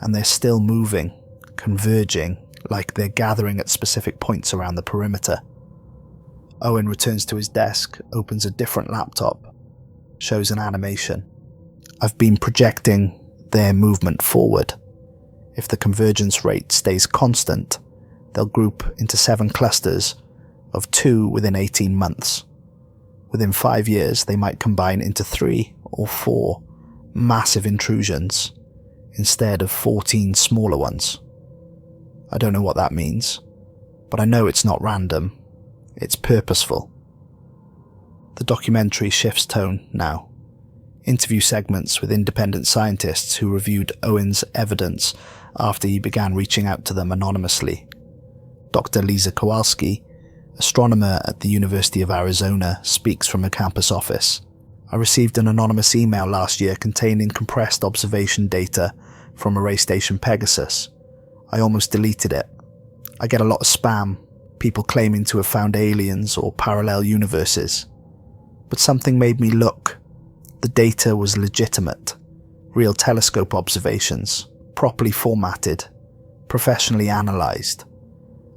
And they're still moving, converging, like they're gathering at specific points around the perimeter. Owen returns to his desk, opens a different laptop, shows an animation. I've been projecting their movement forward. If the convergence rate stays constant, they'll group into 7 clusters of 2 within 18 months. Within 5 years, they might combine into 3 or 4 massive intrusions instead of 14 smaller ones. I don't know what that means, but I know it's not random. It's purposeful. The documentary shifts tone now. Interview segments with independent scientists who reviewed Owen's evidence after he began reaching out to them anonymously. Dr. Lisa Kowalski, astronomer at the University of Arizona, speaks from her campus office. I received an anonymous email last year containing compressed observation data from array station Pegasus. I almost deleted it. I get a lot of spam, people claiming to have found aliens or parallel universes. But something made me look. The data was legitimate. Real telescope observations, properly formatted, professionally analysed.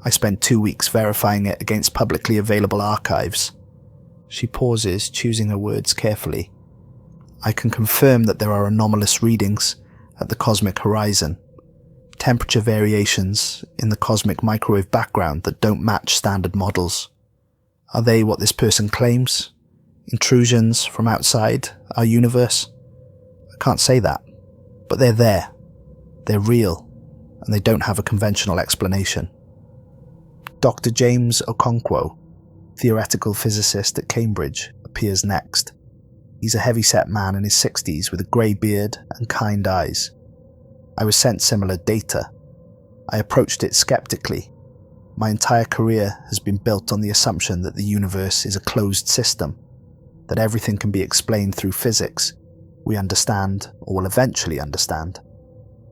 I spent 2 weeks verifying it against publicly available archives. She pauses, choosing her words carefully. I can confirm that there are anomalous readings at the cosmic horizon. Temperature variations in the cosmic microwave background that don't match standard models. Are they what this person claims? Intrusions from outside our universe? I can't say that, but they're there. They're real, and they don't have a conventional explanation. Dr. James Okonkwo, theoretical physicist at Cambridge, appears next. He's a heavy-set man in his 60s with a grey beard and kind eyes. I was sent similar data. I approached it skeptically. My entire career has been built on the assumption that the universe is a closed system, that everything can be explained through physics we understand or will eventually understand.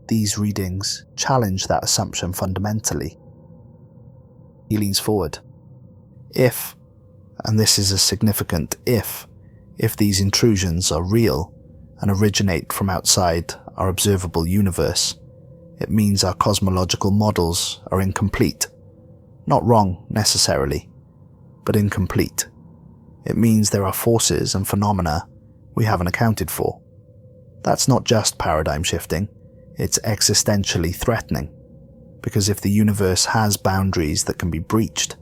These readings challenge that assumption fundamentally. He leans forward. If, and this is a significant if these intrusions are real and originate from outside our observable universe, it means our cosmological models are incomplete. Not wrong, necessarily, but incomplete. It means there are forces and phenomena we haven't accounted for. That's not just paradigm shifting, it's existentially threatening. Because if the universe has boundaries that can be breached,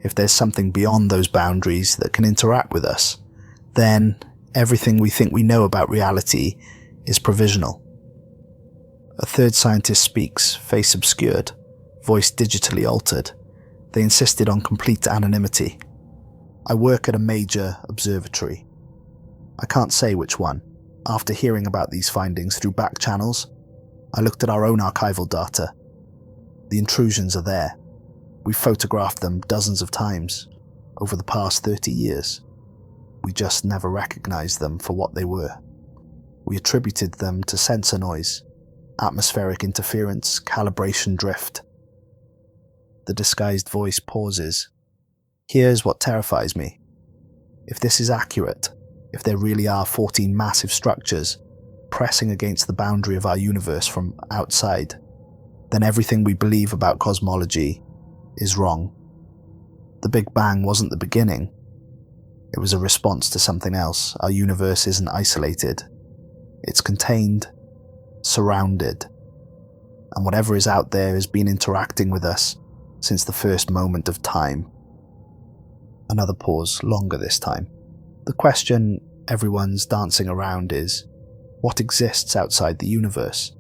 if there's something beyond those boundaries that can interact with us, then everything we think we know about reality is provisional. A third scientist speaks, face obscured, voice digitally altered. They insisted on complete anonymity. I work at a major observatory. I can't say which one. After hearing about these findings through back channels, I looked at our own archival data. The intrusions are there. We've photographed them dozens of times over the past 30 years. We just never recognized them for what they were. We attributed them to sensor noise, atmospheric interference, calibration drift. The disguised voice pauses. Here's what terrifies me. If this is accurate, if there really are 14 massive structures pressing against the boundary of our universe from outside, then everything we believe about cosmology is wrong. The Big Bang wasn't the beginning. It was a response to something else. Our universe isn't isolated. It's contained, surrounded. and whatever is out there has been interacting with us since the first moment of time. Another pause, longer this time. The question everyone's dancing around is, what exists outside the universe?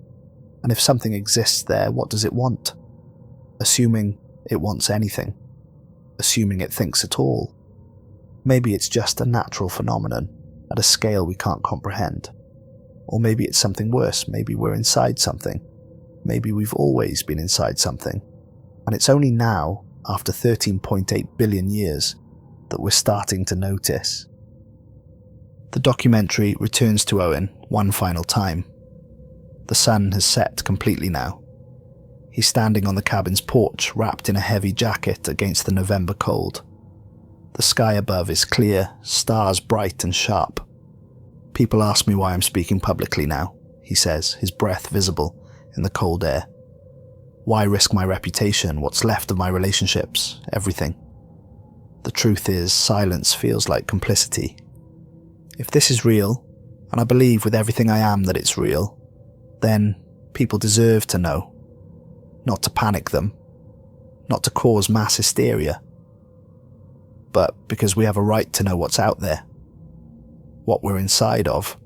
And if something exists there, what does it want? Assuming it wants anything. Assuming it thinks at all. Maybe it's just a natural phenomenon at a scale we can't comprehend. Or maybe it's something worse. Maybe we're inside something. Maybe we've always been inside something. And it's only now, after 13.8 billion years, that we're starting to notice. The documentary returns to Owen one final time. The sun has set completely now. He's standing on the cabin's porch, wrapped in a heavy jacket against the November cold. The sky above is clear, stars bright and sharp. People ask me why I'm speaking publicly now, he says, his breath visible in the cold air. Why risk my reputation, what's left of my relationships, everything? The truth is, silence feels like complicity. If this is real, and I believe with everything I am that it's real, then people deserve to know. Not to panic them, not to cause mass hysteria, but because we have a right to know what's out there, what we're inside of.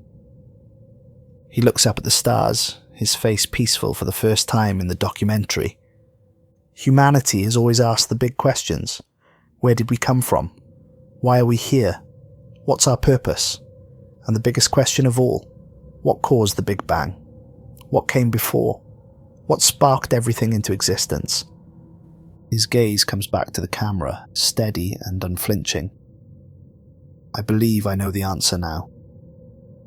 He looks up at the stars, his face peaceful for the first time in the documentary. Humanity has always asked the big questions. Where did we come from? Why are we here? What's our purpose? And the biggest question of all, what caused the Big Bang? What came before? What sparked everything into existence? His gaze comes back to the camera, steady and unflinching. I believe I know the answer now.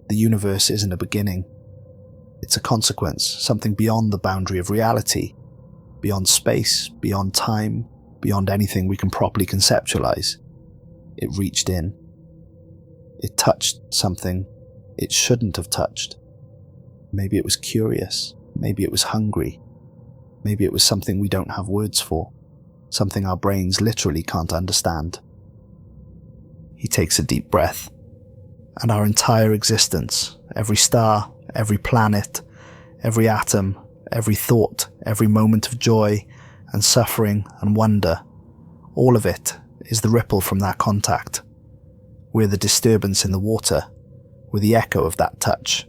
The universe isn't a beginning. It's a consequence, something beyond the boundary of reality, beyond space, beyond time, beyond anything we can properly conceptualize. It reached in. It touched something it shouldn't have touched. Maybe it was curious. Maybe it was hungry. Maybe it was something we don't have words for. Something our brains literally can't understand. He takes a deep breath. And our entire existence, every star, every planet, every atom, every thought, every moment of joy and suffering and wonder, all of it is the ripple from that contact. We're the disturbance in the water. We're the echo of that touch.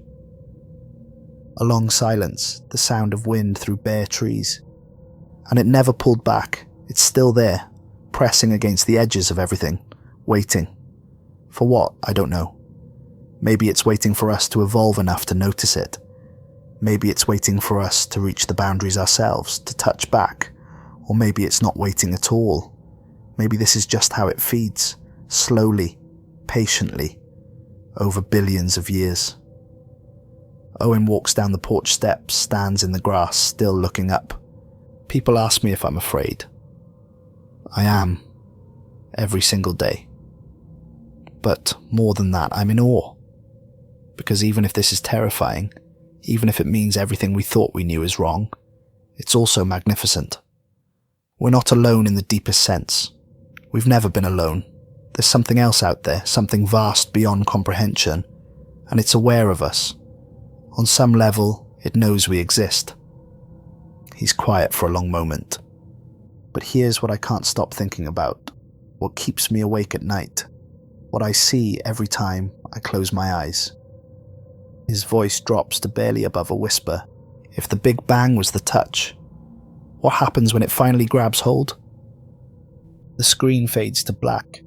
A long silence, the sound of wind through bare trees. And it never pulled back. It's still there, pressing against the edges of everything, waiting. For what? I don't know. Maybe it's waiting for us to evolve enough to notice it. Maybe it's waiting for us to reach the boundaries ourselves, to touch back. Or maybe it's not waiting at all. Maybe this is just how it feeds, slowly, patiently, over billions of years. Owen walks down the porch steps, stands in the grass, still looking up. People ask me if I'm afraid. I am, every single day. But more than that, I'm in awe. Because even if this is terrifying, even if it means everything we thought we knew is wrong, it's also magnificent. We're not alone in the deepest sense. We've never been alone. There's something else out there, something vast beyond comprehension, and it's aware of us. On some level, it knows we exist. He's quiet for a long moment. But here's what I can't stop thinking about, what keeps me awake at night, what I see every time I close my eyes. His voice drops to barely above a whisper. If the Big Bang was the touch, what happens when it finally grabs hold? The screen fades to black.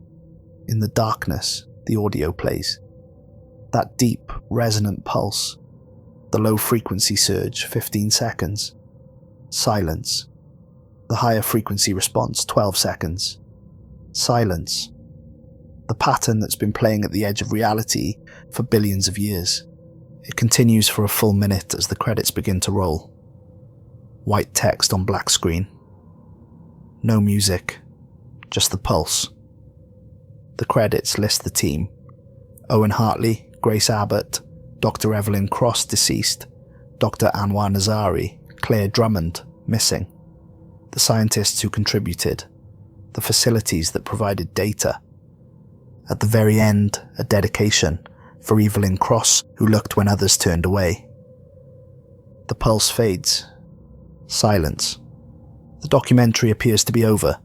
In the darkness, the audio plays. That deep, resonant pulse. The low frequency surge, 15 seconds. Silence. The higher frequency response, 12 seconds. Silence. The pattern that's been playing at the edge of reality for billions of years. It continues for a full minute as the credits begin to roll. White text on black screen. No music, just the pulse. The credits list the team. Owen Hartley, Grace Abbott, Dr. Evelyn Cross deceased, Dr. Anwar Nazari, Claire Drummond missing, the scientists who contributed, the facilities that provided data. At the very end, a dedication for Evelyn Cross, who looked when others turned away. The pulse fades. Silence. The documentary appears to be over.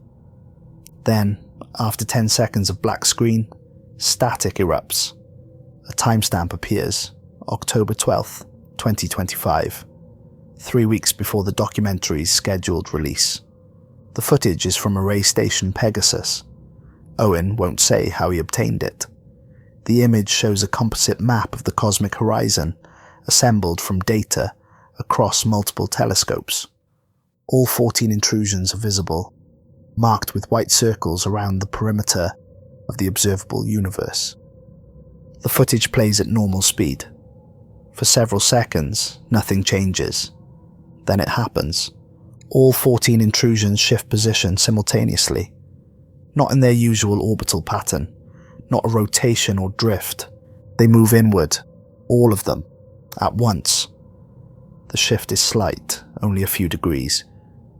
Then, after 10 seconds of black screen, static erupts. A timestamp appears, October 12th, 2025, 3 weeks before the documentary's scheduled release. The footage is from array station Pegasus. Owen won't say how he obtained it. The image shows a composite map of the cosmic horizon, assembled from data across multiple telescopes. All 14 intrusions are visible, marked with white circles around the perimeter of the observable universe. The footage plays at normal speed. For several seconds, nothing changes. Then it happens. All 14 intrusions shift position simultaneously. Not in their usual orbital pattern, not a rotation or drift. They move inward, all of them, at once. The shift is slight, only a few degrees,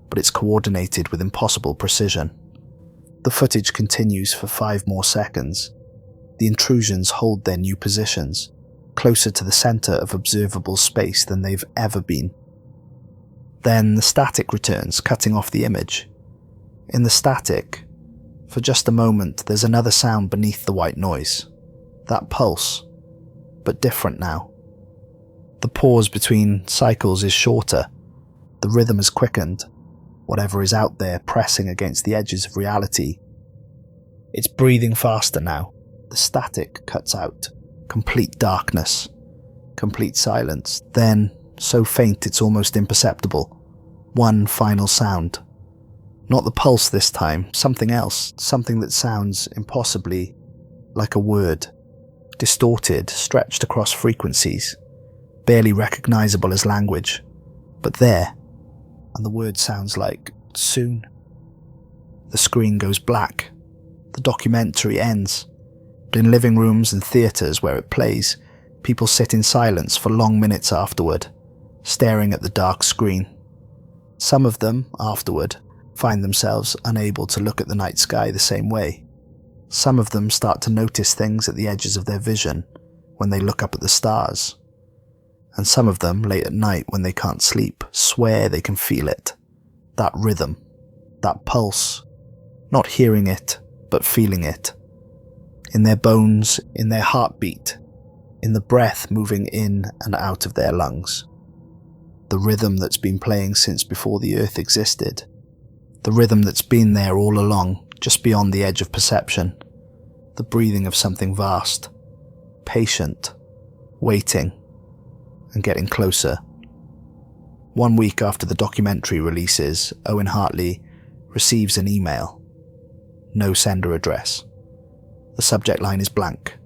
but it's coordinated with impossible precision. The footage continues for 5 more seconds. The intrusions hold their new positions, closer to the center of observable space than they've ever been. Then the static returns, cutting off the image. In the static, for just a moment, there's another sound beneath the white noise. That pulse, but different now. The pause between cycles is shorter. The rhythm is quickened. Whatever is out there pressing against the edges of reality. It's breathing faster now. The static cuts out. Complete darkness. Complete silence. Then, so faint it's almost imperceptible. One final sound. Not the pulse this time, something else. Something that sounds impossibly like a word. Distorted, stretched across frequencies. Barely recognizable as language. But there. And the word sounds like soon. The screen goes black. The documentary ends. But in living rooms and theatres where it plays, people sit in silence for long minutes afterward, staring at the dark screen. Some of them, afterward, find themselves unable to look at the night sky the same way. Some of them start to notice things at the edges of their vision when they look up at the stars. And some of them, late at night when they can't sleep, swear they can feel it. That rhythm, that pulse, not hearing it, but feeling it. In their bones, in their heartbeat, in the breath moving in and out of their lungs. The rhythm that's been playing since before the earth existed. The rhythm that's been there all along, just beyond the edge of perception. The breathing of something vast, patient, waiting, and getting closer. 1 week after the documentary releases, Owen Hartley receives an email. No sender address. The subject line is blank.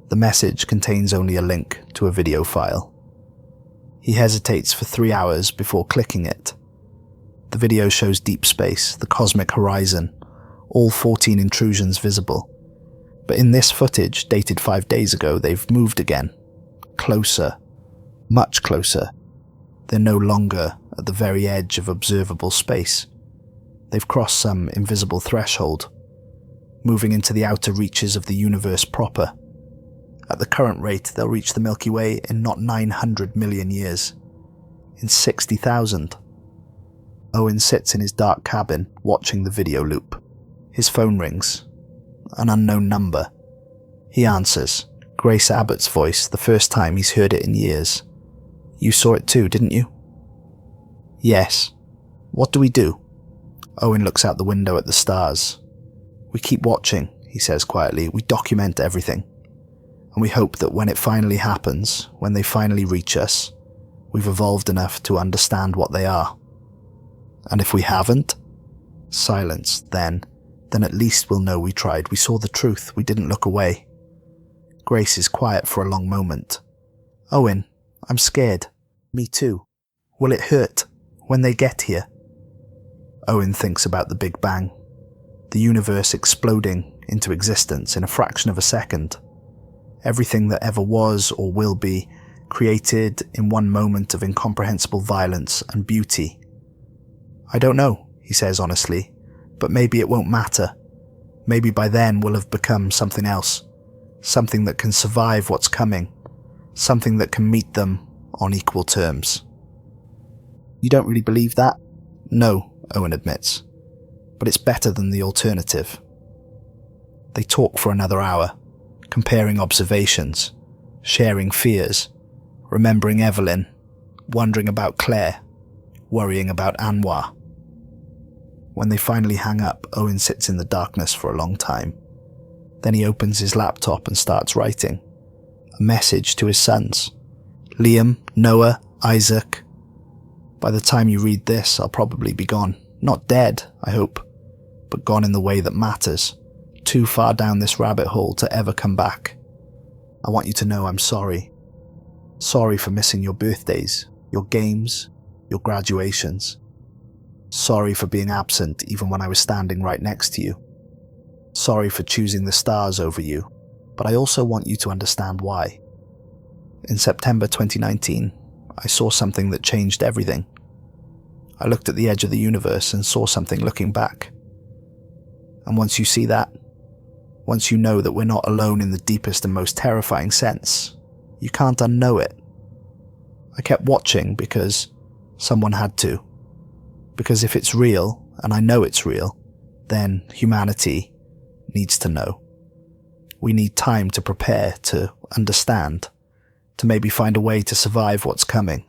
The message contains only a link to a video file. He hesitates for 3 hours before clicking it. The video shows deep space, the cosmic horizon, all 14 intrusions visible. But in this footage, dated 5 days ago, they've moved again. Closer. Much closer. They're no longer at the very edge of observable space. They've crossed some invisible threshold, moving into the outer reaches of the universe proper. At the current rate, they'll reach the Milky Way in not 900 million years. In 60,000. Owen sits in his dark cabin, watching the video loop. His phone rings. An unknown number. He answers. Grace Abbott's voice, the first time he's heard it in years. You saw it too, didn't you? Yes. What do we do? Owen looks out the window at the stars. We keep watching, he says quietly. We document everything. And we hope that when it finally happens, when they finally reach us, we've evolved enough to understand what they are. And if we haven't? Silence, then at least we'll know we tried. We saw the truth. We didn't look away. Grace is quiet for a long moment. Owen, I'm scared. Me too. Will it hurt when they get here? Owen thinks about the Big Bang. The universe exploding into existence in a fraction of a second. Everything that ever was or will be created in one moment of incomprehensible violence and beauty. I don't know, he says honestly, but maybe it won't matter. Maybe by then we'll have become something else. Something that can survive what's coming. Something that can meet them on equal terms. You don't really believe that? No, Owen admits. But it's better than the alternative. They talk for another hour, comparing observations, sharing fears, remembering Evelyn, wondering about Claire, worrying about Anwar. When they finally hang up, Owen sits in the darkness for a long time. Then he opens his laptop and starts writing. A message to his sons. Liam, Noah, Isaac. By the time you read this, I'll probably be gone. Not dead, I hope, but gone in the way that matters. Too far down this rabbit hole to ever come back. I want you to know I'm sorry. Sorry for missing your birthdays, your games, your graduations. Sorry for being absent even when I was standing right next to you. Sorry for choosing the stars over you, but I also want you to understand why. In September 2019, I saw something that changed everything. I looked at the edge of the universe and saw something looking back. And once you see that, once you know that we're not alone in the deepest and most terrifying sense, you can't unknow it. I kept watching because someone had to. Because if it's real, and I know it's real, then humanity needs to know. We need time to prepare, to understand, to maybe find a way to survive what's coming.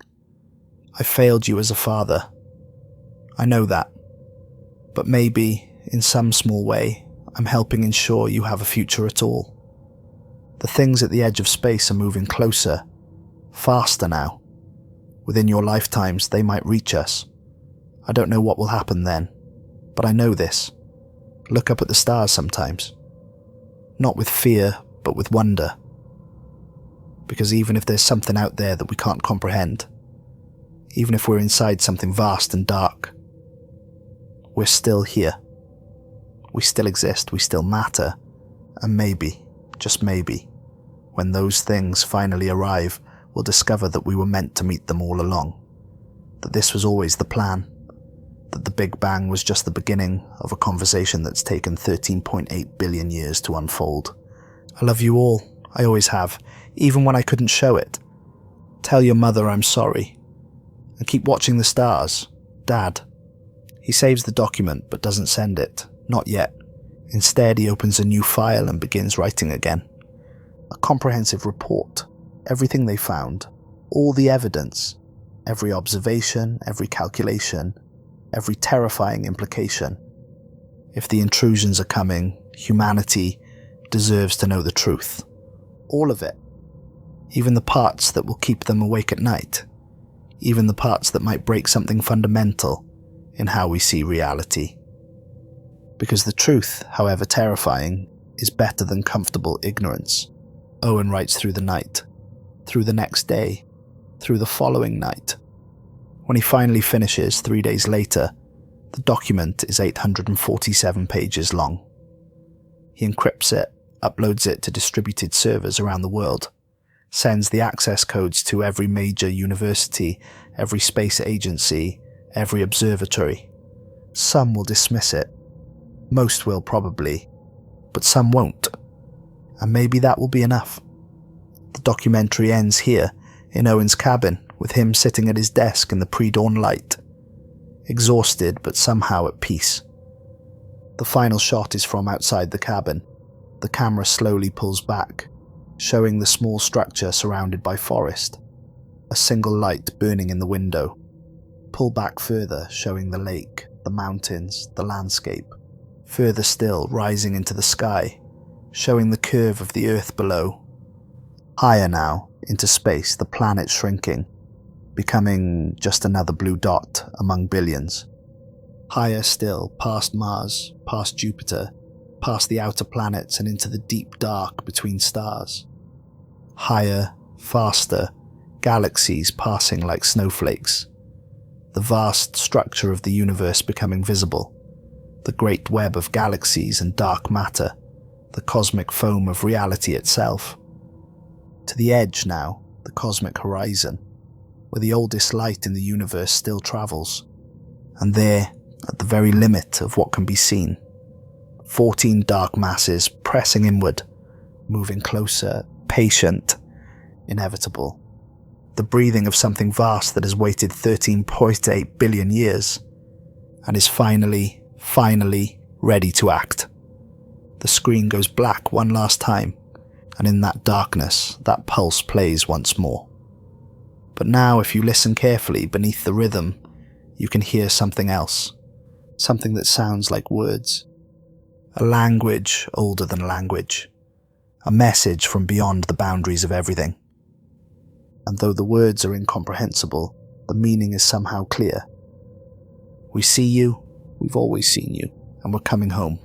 I failed you as a father. I know that. But maybe, in some small way, I'm helping ensure you have a future at all. The things at the edge of space are moving closer, faster now. Within your lifetimes, they might reach us. I don't know what will happen then, but I know this. Look up at the stars sometimes. Not with fear, but with wonder. Because even if there's something out there that we can't comprehend, even if we're inside something vast and dark, we're still here. We still exist, we still matter, and maybe, just maybe, when those things finally arrive, we'll discover that we were meant to meet them all along. That this was always the plan. That the Big Bang was just the beginning of a conversation that's taken 13.8 billion years to unfold. I love you all, I always have, even when I couldn't show it. Tell your mother I'm sorry. And keep watching the stars, Dad. He saves the document but doesn't send it, not yet. Instead, he opens a new file and begins writing again. A comprehensive report, everything they found, all the evidence, every observation, every calculation, every terrifying implication. If the intrusions are coming, humanity deserves to know the truth. All of it. Even the parts that will keep them awake at night. Even the parts that might break something fundamental in how we see reality. Because the truth, however terrifying, is better than comfortable ignorance. Owen writes through the night, through the next day, through the following night. When he finally finishes 3 days later, the document is 847 pages long. He encrypts it, uploads it to distributed servers around the world, sends the access codes to every major university, every space agency, every observatory. Some will dismiss it. Most will probably, but some won't. And maybe that will be enough. The documentary ends here, in Owen's cabin, with him sitting at his desk in the pre-dawn light, exhausted but somehow at peace. The final shot is from outside the cabin. The camera slowly pulls back, showing the small structure surrounded by forest. A single light burning in the window. Pull back further, showing the lake, the mountains, the landscape. Further still, rising into the sky, showing the curve of the earth below. Higher now, into space, the planet shrinking, becoming just another blue dot among billions. Higher still, past Mars, past Jupiter, past the outer planets and into the deep dark between stars. Higher, faster, galaxies passing like snowflakes. The vast structure of the universe becoming visible. The great web of galaxies and dark matter, the cosmic foam of reality itself. To the edge now, the cosmic horizon, where the oldest light in the universe still travels. And there, at the very limit of what can be seen, 14 dark masses pressing inward, moving closer, patient, inevitable. The breathing of something vast that has waited 13.8 billion years and is finally ready to act. The screen goes black one last time, and in that darkness, that pulse plays once more. But now, if you listen carefully beneath the rhythm, you can hear something else. Something that sounds like words. A language older than language. A message from beyond the boundaries of everything. And though the words are incomprehensible, the meaning is somehow clear. We see you, we've always seen you, and we're coming home.